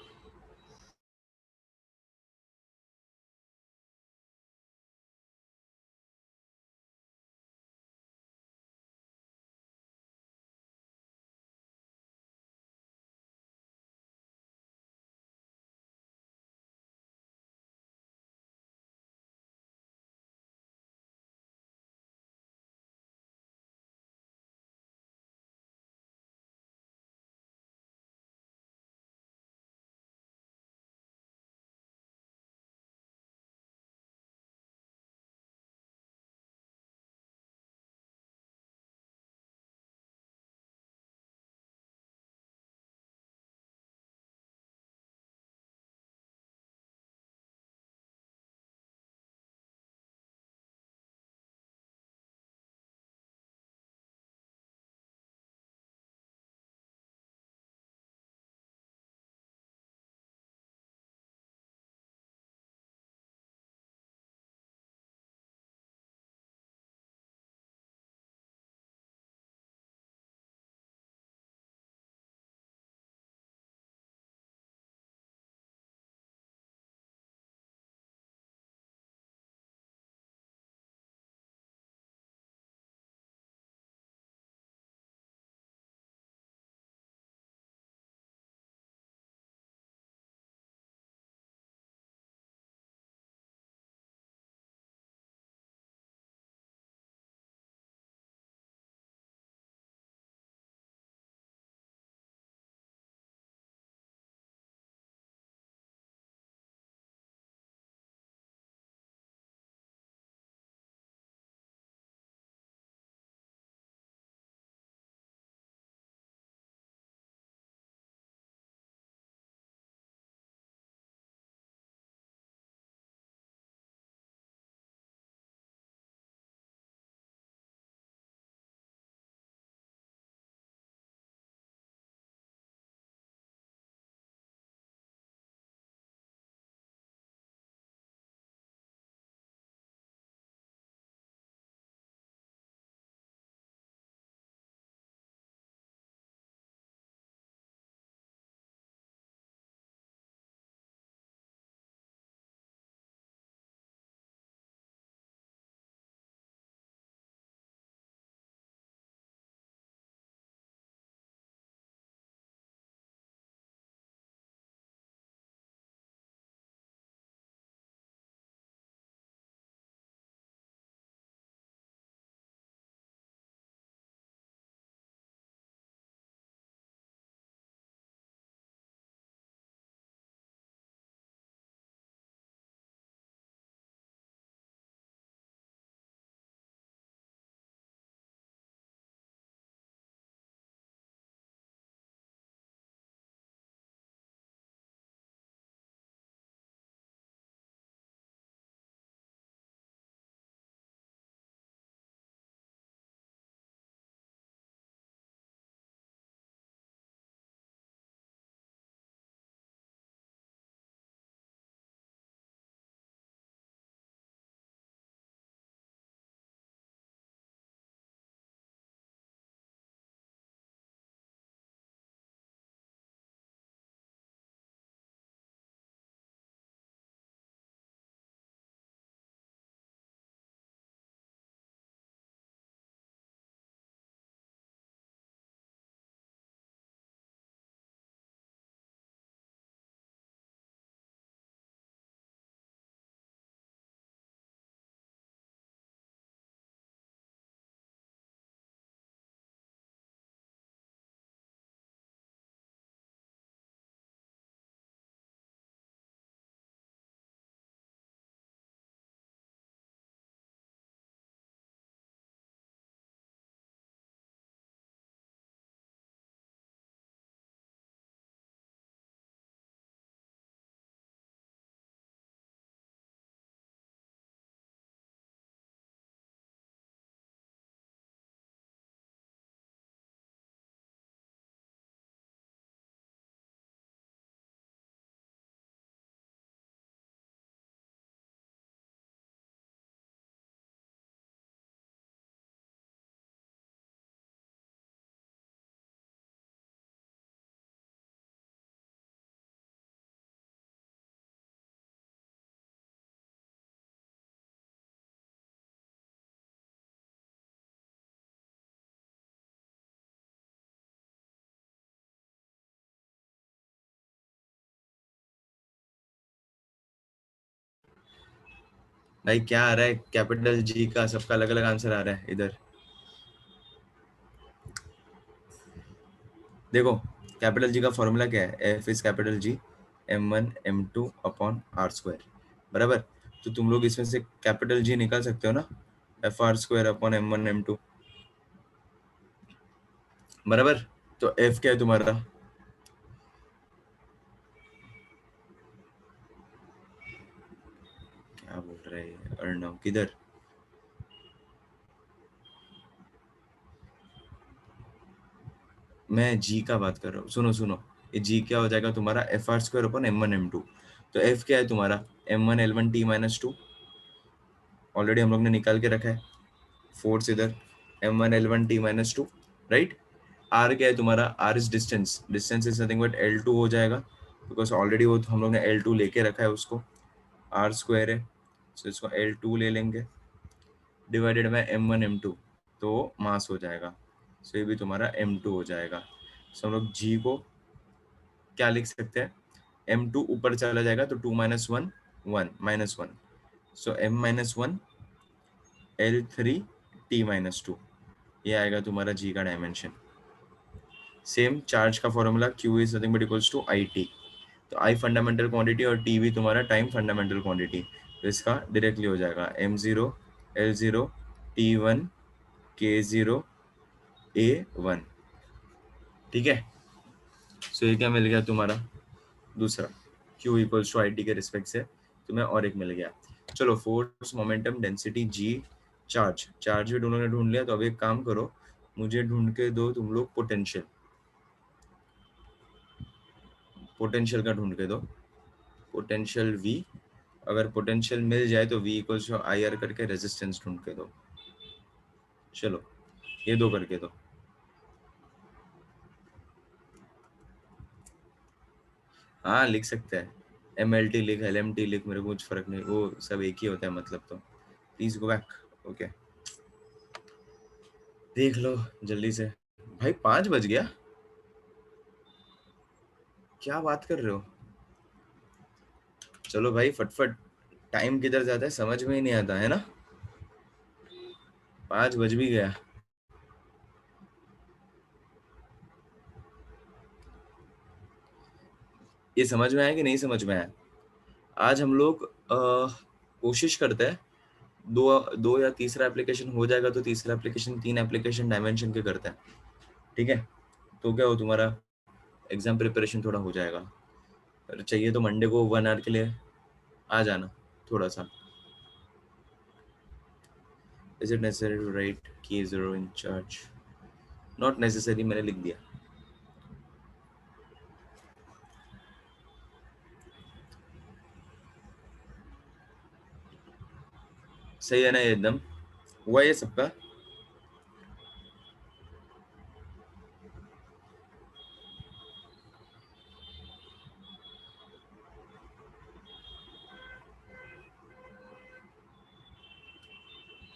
भाई क्या आ रहा है, कैपिटल जी का सबका अलग अलग आंसर आ रहा है इधर। देखो कैपिटल जी का फॉर्मूला क्या है, F is capital G m1 m2 upon R square, बराबर। तो तुम लोग इसमें से कैपिटल जी निकाल सकते हो ना, F R square upon m1 m2, बराबर। तो एफ क्या है तुम्हारा, क्या बोल रहे हैं अर्णव, किधर? मैं जी का बात कर रहा हूँ, सुनो सुनो। ये जी क्या हो जाएगा तुम्हारा, F R square upon m1 m2। तो एफ क्या है तुम्हारा, m1 L1 T-2, ऑलरेडी हम लोग ने निकाल के रखा है, फोर्स इधर m1 L1 T-2, right. Are क्या है तुम्हारा, R is distance, distance is nothing but L2 हो जाएगा, बिकॉज ऑलरेडी वो हम लोग ने L2 लेके रखा है उसको, आर स्क्वायर है, तो इसको L2 ले लेंगे, डिवाइडेड बाय m1 m2, तो मास हो जाएगा, सो ये भी तुम्हारा m2 हो जाएगा। सो हम लोग g को क्या लिख सकते हैं, m2 ऊपर चला जाएगा तो 2 - 1 1 सो m-1 L3 T-2, ये आएगा तुम्हारा g का डायमेंशन। सेम चार्ज का formula q is nothing but equals to I T, तो आई फंडामेंटल क्वांटिटी और टी भी तुम्हारा टाइम फंडामेंटल क्वांटिटी, तो इसका डायरेक्टली हो जाएगा m0 L0 T1 K0 A1, ठीक है। सो ये क्या मिल गया तुम्हारा, दूसरा q equals to I T के रिस्पेक्ट से तुम्हें और एक मिल गया। चलो force momentum density G, charge, charge भी दोनों ने ढूंढ लिया, तो अब एक काम करो, मुझे ढूंढ के दो तुम लोग पोटेंशियल, पोटेंशियल का ढूंढ के दो, पोटेंशियल v, अगर पोटेंशियल मिल जाए तो v equals to I R करके रेजिस्टेंस ढूंढ के दो। चलो ये दो करके दो। हाँ लिख सकते हैं, एम एल टी लिख, एल एम टी लिख, मेरे को कुछ फर्क नहीं, वो सब एक ही होता है मतलब। तो प्लीज गो बैक, ओके। देख लो जल्दी से, भाई 5 बज गया, क्या बात कर रहे हो। चलो भाई फटफट, टाइम किधर जाता है समझ में ही नहीं आता है ना, 5 बज भी गया। ये समझ में आया कि नहीं समझ में आया? आज हम लोग कोशिश करते हैं, दो दो या तीसरा एप्लीकेशन हो जाएगा तो तीसरा एप्लीकेशन, 3 एप्लीकेशन डायमेंशन के करते हैं, ठीक है। तो क्या हो तुम्हारा एग्जाम प्रिपरेशन थोड़ा हो जाएगा। अगर चाहिए तो मंडे को 1 आवर के लिए आ जाना थोड़ा सा। Is it necessary to write की zero in charge, not necessary, मैंने लिख दिया। सही है ना ये एकदम, हुआ ये सबका।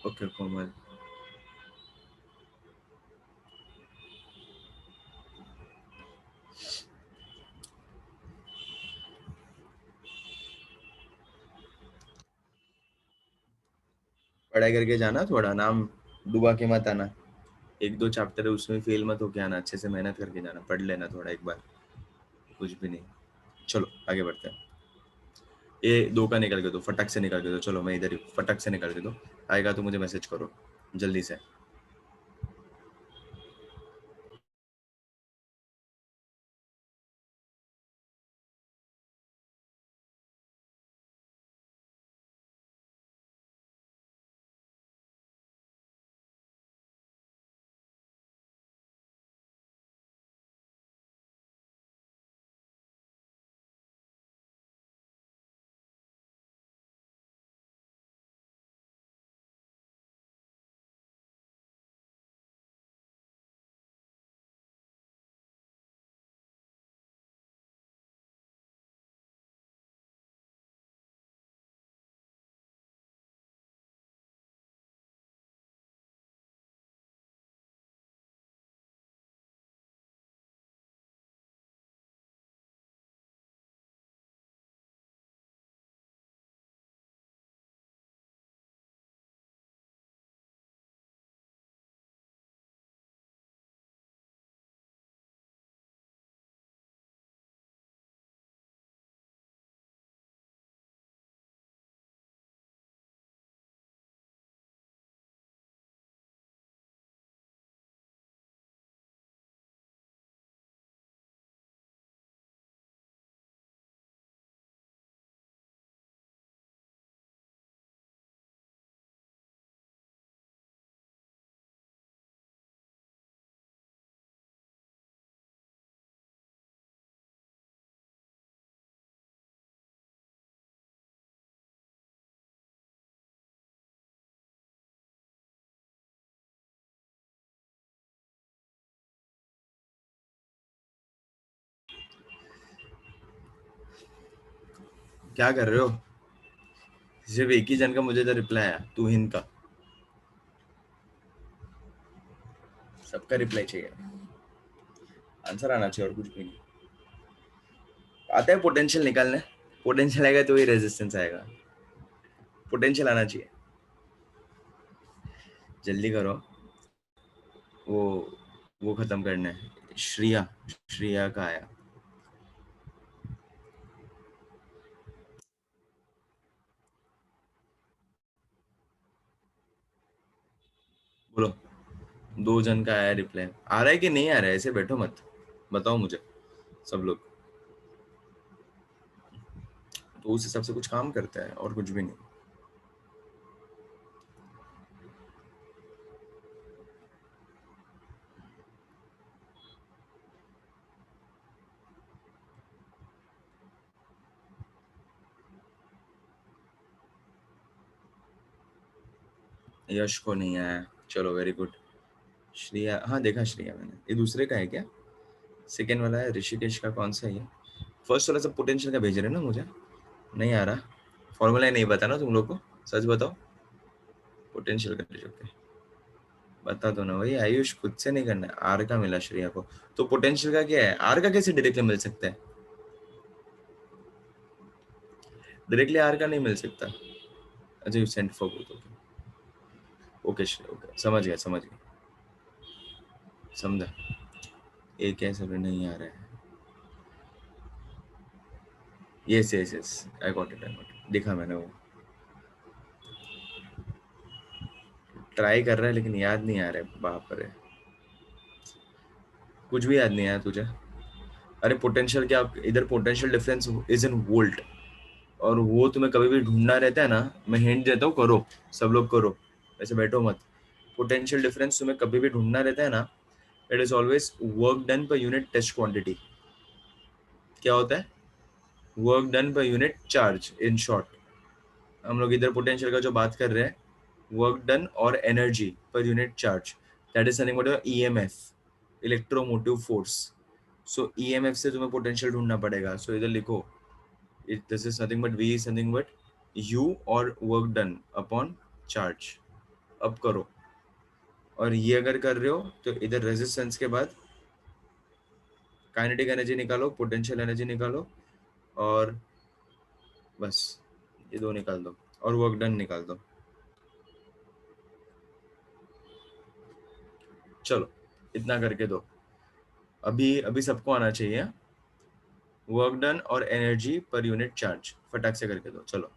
ओके कोमल, पढ़ाई करके जाना, थोड़ा नाम डुबा के मत आना, 1-2 चैप्टर है उसमें फेल मत होके आना, अच्छे से मेहनत करके जाना, पढ़ लेना थोड़ा एक बार, कुछ भी नहीं। चलो आगे बढ़ते हैं। ये 2 का निकल के दो, फटक से निकल के दो, चलो मैं इधर ही फटक से निकल के दो, आएगा तो मुझे मैसेज करो जल्दी से। क्या कर रहे हो? सिर्फ एक ही जन का मुझे तो रिप्लाई आया, तू हिंद का। सबका रिप्लाई चाहिए, आंसर आना चाहिए और कुछ भी नहीं। आता है पोटेंशियल निकालने, पोटेंशियल आएगा तो ही रेजिस्टेंस आएगा, पोटेंशियल आना चाहिए। जल्दी करो, वो वो खत्म करना है। श्रिया, श्रिया का आया। बोलो, 2 जन का आया रिप्लाई। आ रहा है कि नहीं आ रहा है? ऐसे बैठो मत, बताओ मुझे सब लोग, तो उस हिसाब से कुछ काम करता है और कुछ भी नहीं। यश को नहीं आया, चलो वेरी गुड। श्रेया, हाँ देखा श्रेया मैंने। ये दूसरे का है क्या? सेकेंड वाला है ऋषिकेश का, कौन सा है ये? फर्स्ट वाला सब पोटेंशियल का भेज रहे हैं ना मुझे, नहीं आ रहा। फॉर्मूला नहीं पता ना तुम लोग को, सच बताओ। पोटेंशियल का भेजो के, बता दो ना भाई। आयुष खुद से नहीं करना है, आर का मिला श्रेया को। तो पोटेंशियल का क्या है? आर का कैसे डायरेक्टली मिल सकता है? डायरेक्टली आर का नहीं मिल सकता। अच्छा, you sent for both, okay. Okay okay, समझ गया समझ गया, समझा। एक है सब नहीं आ रहा है। Yes yes yes, I got it, I got it, देखा मैंने वो। ट्राई कर रहा है लेकिन याद नहीं आ रहा है, बाप रे। कुछ भी याद नहीं आया तुझे? अरे पोटेंशियल क्या, इधर potential difference is in volt, और वो तुम्हें कभी भी ढूंढना रहता है ना। मैं हिंट देता हूँ, करो, सब लोग करो, ऐसे बैठो मत। पोटेंशियल डिफरेंस तुम्हें कभी भी ढूंढना रहता है ना, it is always work done per unit test quantity. क्या होता है? Work done per unit charge, in short. हम लोग इधर पोटेंशियल का जो बात कर रहे हैं, वर्क डन और energy per unit charge, that is something what EMF, electromotive force. So EMF से तुम्हें पोटेंशियल ढूंढना पड़ेगा। सो इधर लिखो, this is nothing but V is something but U और वर्क डन अपॉन चार्ज। अब करो, और ये अगर कर रहे हो तो इधर रेजिस्टेंस के बाद काइनेटिक एनर्जी निकालो, पोटेंशियल एनर्जी निकालो, और बस ये दो निकाल दो, और वर्क डन निकाल दो। चलो, इतना करके दो। अभी अभी सबको आना चाहिए। वर्क डन और एनर्जी पर यूनिट चार्ज फटाक से करके दो, चलो।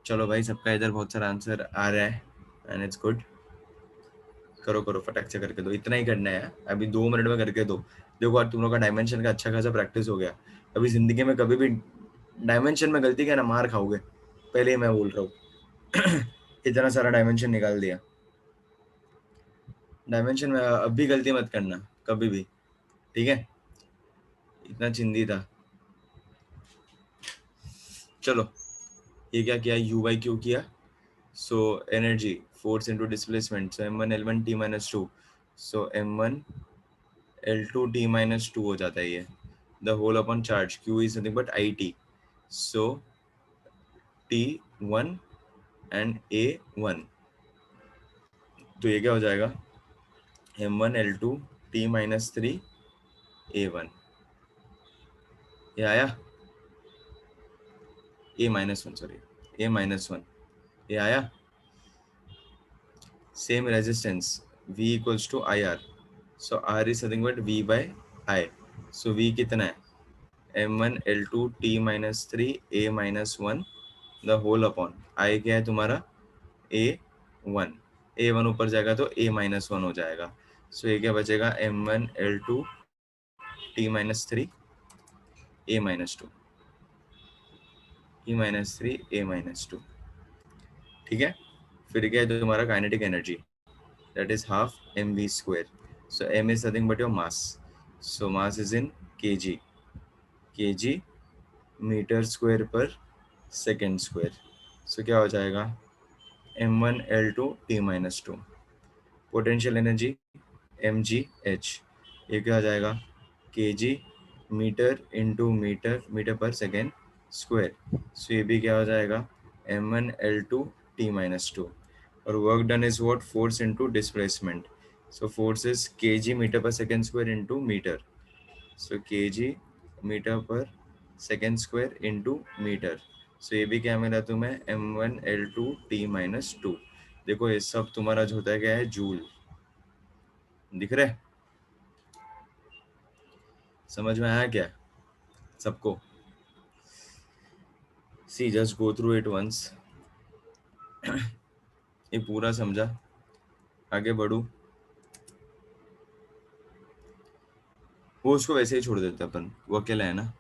चलो भाई, सबका इधर बहुत सारा आंसर आ रहा है एंड इट्स गुड। करो करो, फटाक से करके दो, इतना ही करना है, अभी 2 मिनट में करके दो। देखो आज तुम लोग का डायमेंशन का अच्छा खासा प्रैक्टिस हो गया। अभी जिंदगी में कभी भी डायमेंशन में गलती किया ना, मार खाओगे, पहले ही मैं बोल रहा हूँ। इतना सारा डायमेंशन निकाल दिया। डायमेंशन में अब भी गलती मत करना कभी भी, ठीक है? इतना चिंदी था। चलो, ये क्या किया, यू बाई क्यू किया, so energy force into displacement, so m1 L1 T-2, so m1 L2 T-2 हो जाता है ये, the whole upon charge q is nothing but IT, so T1 and A1, तो ये क्या हो जाएगा, m1 L2 T-3 A1, ये आया, A-1 सॉरी, A-1, ये आया। Same resistance V equals to IR, so R is nothing but V by I, so V कितना है, m1 L2 T-3 A-1 the whole upon I क्या है तुम्हारा, A1, A1 ऊपर जाएगा तो A-1 हो जाएगा, सो ये क्या बचेगा, m1 L2 T-3 A-2, T-3 A-2, ठीक है? फिर क्या है तुम्हारा kinetic energy, that is half mv square, so m is nothing but your mass, so mass is in kg metre square per second square, so क्या हो जाएगा, m1 L2 T-2, potential energy mgh, ये क्या हो जाएगा, kg metre into metre, metre per second square, so ये भी क्या हो जाएगा, m1 L2 T-2, और work done is what, force into displacement, so force is kg metre per second square into metre, so kg metre per second square into metre, so ये भी क्या मिला तुम्हें, m1 L2 T-2। देखो ये सब तुम्हारा जो होता है क्या है, जूल, दिख रहा है, समझ में आया क्या सबको? See just go through it once, ये पूरा समझा, आगे बढ़ू, वो उसको वैसे ही छोड़ देते अपन, वो अकेला है ना,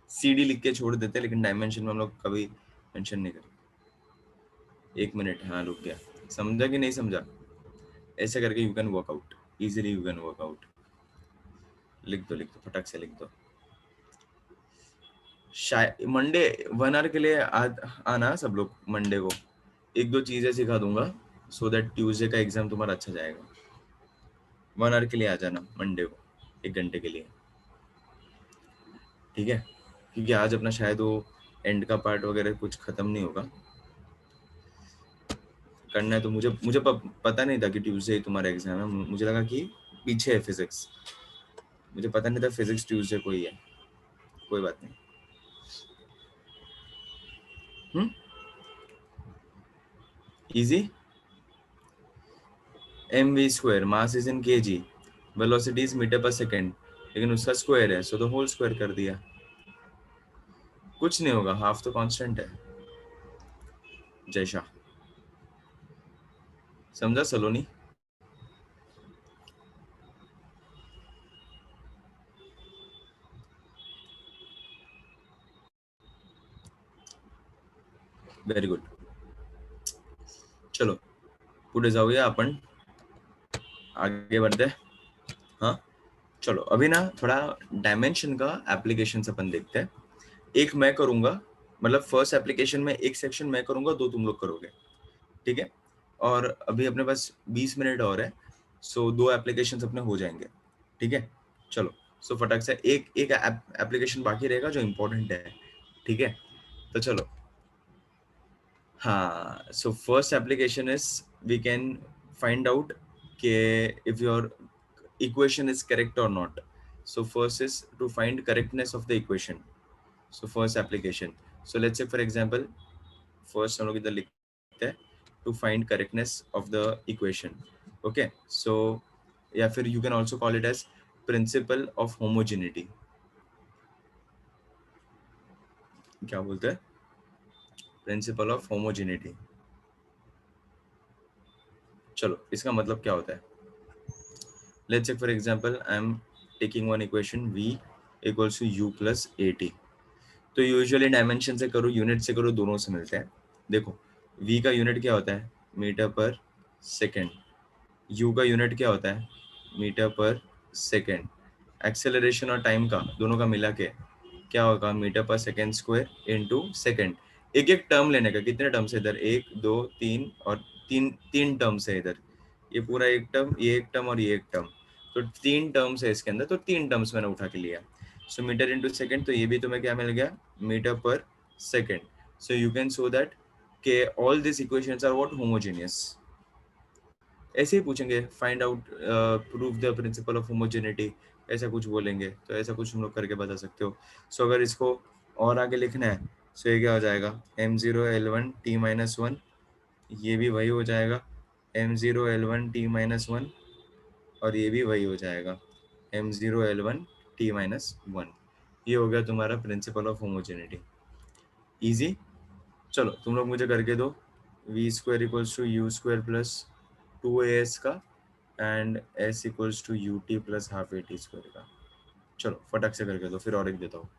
CD लिख के छोड़ देते, लेकिन डायमेंशन में हम लोग कभी मेंशन नहीं करते। 1 मिनट, हाँ रुक गया, समझा कि नहीं समझा? ऐसे करके you can work out easily, you can work out, लिख दो फटाक से लिख दो। शायद मंडे 1 आवर के लिए आना सब लोग, मंडे को 1-2 चीजें सिखा दूंगा, सो दैट ट्यूसडे का एग्जाम तुम्हारा अच्छा जाएगा। 1 आवर के लिए आ जाना मंडे को, 1 घंटे के लिए, ठीक है? क्योंकि आज अपना शायद वो एंड का पार्ट वगैरह कुछ खत्म नहीं होगा, करना है तो मुझे पता नहीं था कि ट्यूसडे तुम्हारा एग्जाम है, मुझे लगा कि पीछे है फिजिक्स, मुझे पता नहीं था फिजिक्स ट्यूसडे को ही है, कोई बात नहीं। Easy, mv square, mass is in kg, velocity is metre per second, लेकिन उसका स्क्वायर है, सो तो होल स्क्वायर कर दिया, कुछ नहीं होगा, हाफ तो कांस्टेंट है। जय शाह, समझा सलोनी? वेरी गुड, चलो पुढे जाऊया अपन, आगे बढ़ते हैं। हाँ चलो, अभी ना थोड़ा डायमेंशन का एप्लीकेशन अपन देखते हैं। एक मैं करूंगा, मतलब फर्स्ट एप्लीकेशन में एक सेक्शन मैं करूंगा, 2 तुम लोग करोगे, ठीक है? और अभी अपने पास 20 मिनट और है, सो 2 एप्लीकेशंस अपने हो जाएंगे, ठीक है? चलो, सो फटाक से एक एक एप्लीकेशन बाकी रहेगा जो इम्पोर्टेंट है, ठीक है? तो चलो, हाँ, so first application is we can find out के if your equation is correct or not. So first is to find correctness of the equation. So first application. So let's say for example, first हम लोग इधर लिखते हैं to find correctness of the equation. Okay. So या फिर you can also call it as principle of homogeneity. क्या बोलते हैं? Principle of homogeneity. चलो इसका मतलब क्या होता है, let's say for example I am taking one equation v equals to u plus at। तो यूजुअली डायमेंशन से करो, यूनिट से करो, दोनों से मिलते हैं। देखो v का यूनिट क्या होता है, मीटर पर सेकेंड। u का यूनिट क्या होता है, मीटर पर सेकेंड। एक्सेलरेशन और टाइम का दोनों का मिला के क्या होगा, metre per second square into second. एक एक टर्म लेने का, कितने टर्म्स है इधर, एक दो तीन, और तीन तीन टर्म्स है इधर। ये पूरा एक टर्म, ये एक टर्म और ये एक टर्म, तो तीन टर्म्स है इसके अंदर, तो तीन टर्म्स मैंने उठा के लिया। सो मीटर इंटू सेकेंड, तो ये भी तुम्हें क्या मिल गया, metre per second. So you can show that के all this equations are what, homogeneous. ऐसे ही पूछेंगे, find out prove the principle of homogeneity, ऐसा कुछ बोलेंगे, तो ऐसा कुछ तुम लोग करके बता सकते हो। सो अगर इसको और आगे लिखना है, सो ये क्या हो जाएगा, m0 l1 t-1, ये भी वही हो जाएगा m0 l1 t-1, और ये भी वही हो जाएगा m0 l1 t-1। ये हो गया तुम्हारा प्रिंसिपल ऑफ होमोजेनिटी। इजी। चलो तुम लोग मुझे करके दो, V square equals to U square plus 2as का and s equals to U T plus half A T square का। चलो फटाक से करके दो, फिर और एक देता हूँ।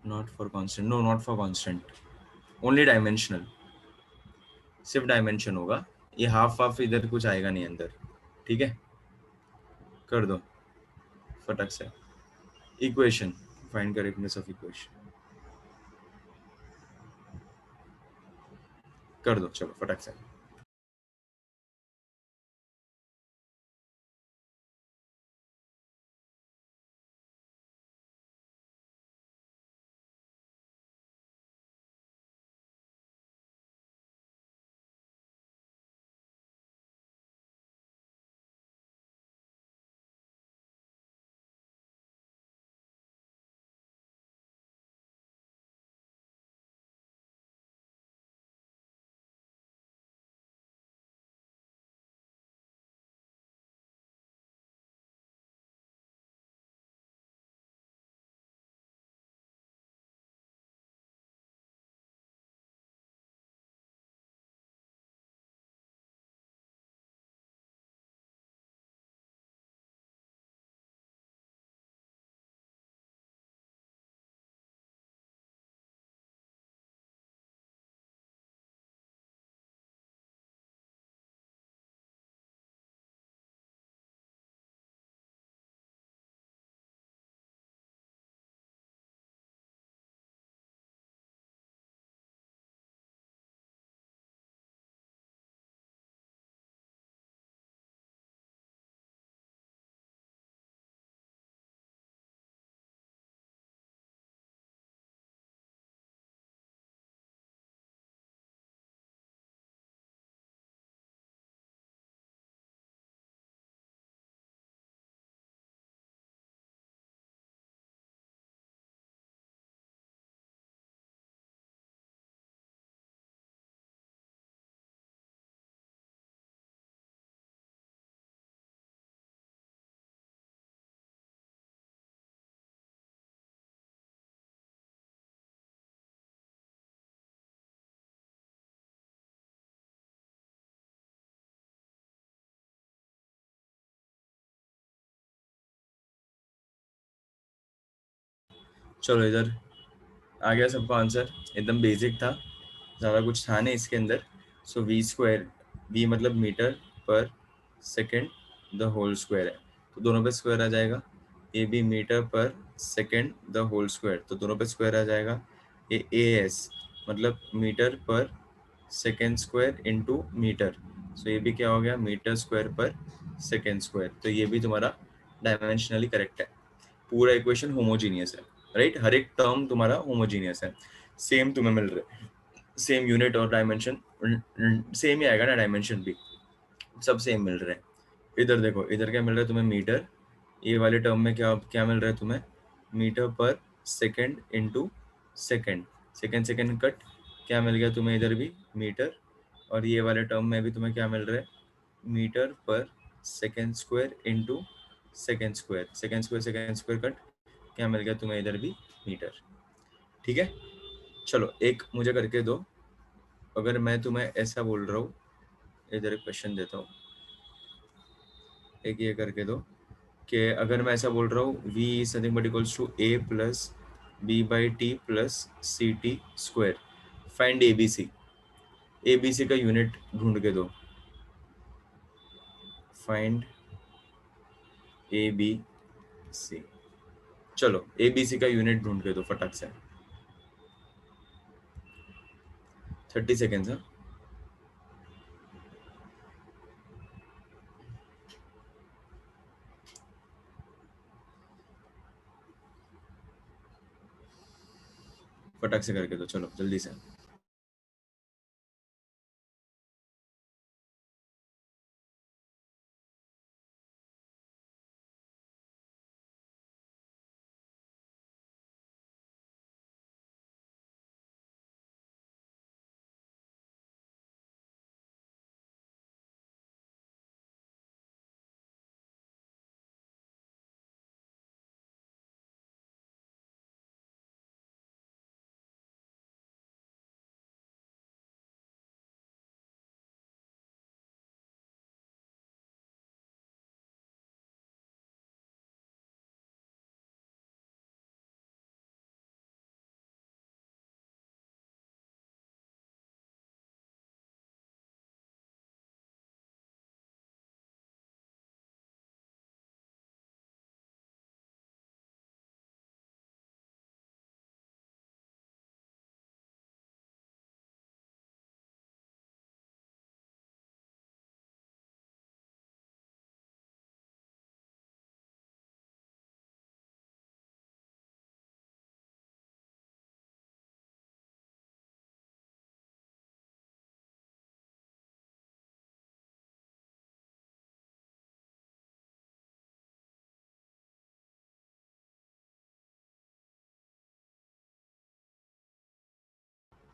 Not for constant, no not for constant, only dimensional, सिर्फ डायमेंशन होगा, ये हाफ हाफ इधर कुछ आएगा नहीं अंदर। ठीक है, कर दो फटाक से। Equation, find correctness of equation, कर दो चलो फटाक से। चलो इधर आ गया सबका आंसर, एकदम बेसिक था, ज़्यादा कुछ था नहीं इसके अंदर। सो वी स्क्वायर, वी मतलब metre per second the whole square है, तो दोनों पे स्क्वायर आ जाएगा। A B metre per second the whole square, तो दोनों पे स्क्वायर आ जाएगा। ए एस मतलब metre per second square into metre, so ये भी क्या हो गया, metre square per second square, तो ये भी तुम्हारा डायमेंशनली करेक्ट है। पूरा इक्वेशन होमोजीनियस है, राइट, हर एक टर्म तुम्हारा होमोजीनियस है, सेम तुम्हें मिल रहा है, सेम यूनिट और डायमेंशन सेम ही आएगा ना, डायमेंशन भी सब सेम मिल रहे हैं। इधर देखो, इधर क्या मिल रहा है तुम्हें, मीटर, ये वाले टर्म में क्या क्या मिल रहा है तुम्हें, metre per second into second, second second cut, क्या मिल गया तुम्हें इधर भी मीटर, और ये वाले टर्म में भी तुम्हें क्या मिल रहा है, metre per second square into second square, second square cut, क्या मिल गया तुम्हें इधर भी मीटर। ठीक है, चलो एक मुझे करके दो। अगर मैं तुम्हें ऐसा बोल रहा हूँ, इधर एक क्वेश्चन देता हूँ, एक ये करके दो कि अगर मैं ऐसा बोल रहा हूँ v is nothing but equals to a plus b by T plus C T square, find ABC. ABC का यूनिट ढूंढ के दो, फाइंड ए बी सी। चलो एबीसी का यूनिट ढूंढ के दो फटाक से, 30 सेकेंड्स। हाँ, फटाक से करके दो, चलो जल्दी से।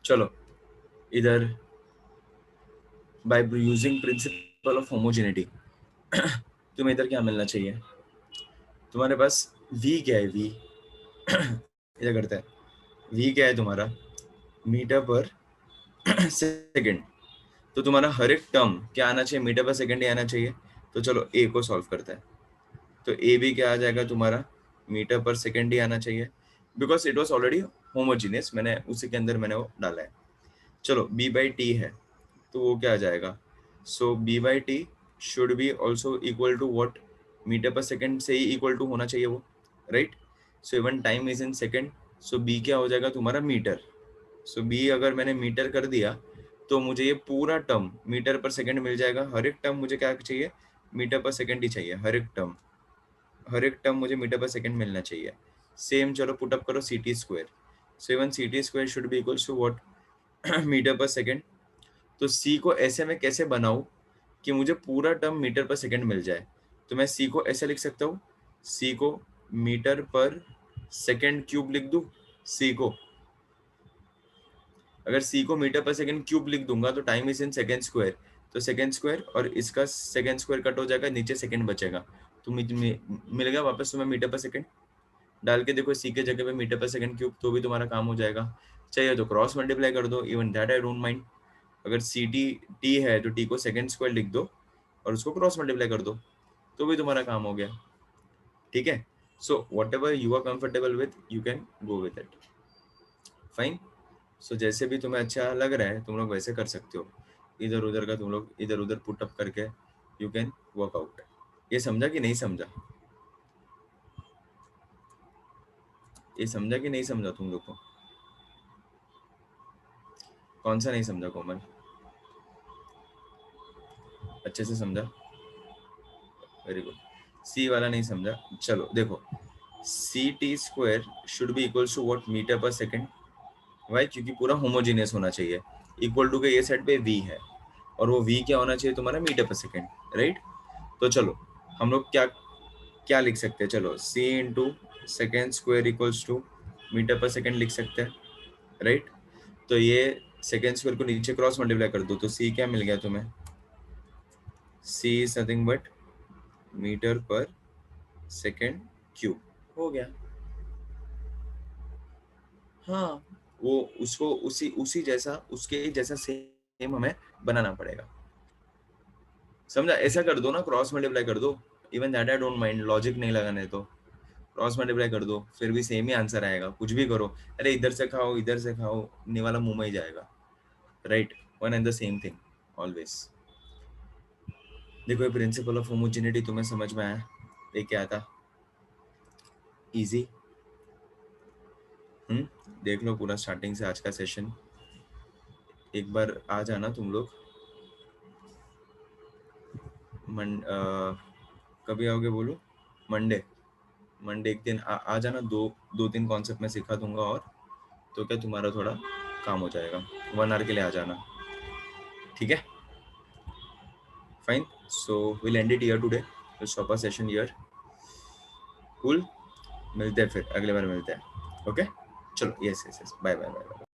चलो इधर by using principal of homogeneity तुम्हें इधर क्या मिलना चाहिए, तुम्हारे पास v क्या है, v इधर करता है, v क्या है तुम्हारा, मीटर पर सेकंड। तो तुम्हारा हर एक टर्म क्या आना चाहिए, मीटर पर सेकंड ही आना चाहिए। तो चलो a को सॉल्व करते हैं, तो a भी क्या आ जाएगा तुम्हारा, मीटर पर सेकंड ही आना चाहिए, because it was already homogeneous, मैंने उसी के अंदर मैंने वो डाला है। चलो b बाई टी है, तो वो क्या आ जाएगा, सो b by T should be also equal to what, metre per second से ही इक्वल टू होना चाहिए वो, right. So even time is in second, so b क्या हो जाएगा तुम्हारा, मीटर। सो b अगर मैंने मीटर कर दिया तो मुझे ये पूरा टर्म मीटर पर सेकंड मिल जाएगा। हर एक टर्म मुझे क्या चाहिए, मीटर पर सेकंड ही चाहिए, हर एक टर्म मुझे मीटर पर सेकंड मिलना चाहिए। सेम चलो पुट अप करो C T square, so even C T square should be equals to what, metre per second. तो सी को ऐसे में कैसे बनाऊं कि मुझे पूरा टर्म मीटर पर सेकंड मिल जाए, तो मैं सी को ऐसे लिख सकता हूँ, सी को मीटर पर सेकंड क्यूब लिख दूं। सी को अगर सी को मीटर पर सेकंड क्यूब लिख दूंगा तो time is in second square, तो सेकंड स्क्वायर और इसका सेकंड स्क्वायर कट हो जाएगा, नीचे सेकंड बचेगा, तो मिल गया वापस तुम्हें मीटर पर सेकंड। डाल के देखो सी के जगह पे मीटर पर सेकंड क्यूब, तो भी तुम्हारा काम हो जाएगा। चाहिए तो क्रॉस मल्टीप्लाई कर दो, even that I don't mind. अगर सी टी टी है तो टी को सेकंड स्क्वायर लिख दो और उसको क्रॉस मल्टीप्लाई कर दो, तो भी तुम्हारा काम हो गया। ठीक है, so whatever you are comfortable with you can go with it, fine. So जैसे भी तुम्हें अच्छा लग रहा है तुम लोग वैसे कर सकते हो, इधर उधर का तुम लोग इधर उधर पुट अप करके यू कैन वर्क आउट। ये समझा कि नहीं समझा, ये समझा कि नहीं समझा तुम लोग को, कौन सा नहीं समझा कोमल, अच्छे से समझा, वेरी गुड। सी वाला नहीं समझा, चलो देखो, C T square should be equals to what, metre per second. Why, क्योंकि पूरा होमोजीनियस होना चाहिए। इक्वल टू के ये साइड पे v है और वो v क्या होना चाहिए तुम्हारा, मीटर पर सेकंड, राइट। तो चलो हम लोग क्या क्या लिख सकते हैं, चलो c into second square equals to metre per second लिख सकते हैं, राइट। तो ये सेकेंड स्क्वायर को नीचे क्रॉस मल्टीप्लाई कर दो, तो c क्या मिल गया तुम्हें, c is nothing but metre per second cube, हो गया। हाँ, वो उसको उसी उसी जैसा उसके जैसा सेम हमें बनाना पड़ेगा। समझा? ऐसा कर दो ना, क्रॉस मल्टीप्लाई कर दो। Even that I don't mind, logic नहीं लगाने तो क्रॉस मल्टीप्लाई कर दो, फिर भी सेम ही आंसर आएगा। कुछ भी करो, अरे इधर से खाओ इधर से खाओ, निवाला मुंह में ही जाएगा, right? One and the same thing always. देखो ये प्रिंसिपल ऑफ होमोजेनिटी तुम्हें समझ में आया? ये क्या था? इजी। देख लो पूरा स्टार्टिंग से आज का सेशन, एक बार आ जाना तुम लोग। कभी आओगे बोलो? मंडे। मंडे एक दिन आ जाना, दो तीन कॉन्सेप्ट में सिखा दूंगा, और तो क्या तुम्हारा थोड़ा काम हो जाएगा। 1 आवर के लिए आ जाना, ठीक है? Fine, so will end it here today, will stop our session here. Cool, मिलते हैं फिर अगले बार मिलते हैं। ओके चलो, yes yes yes, bye bye bye bye.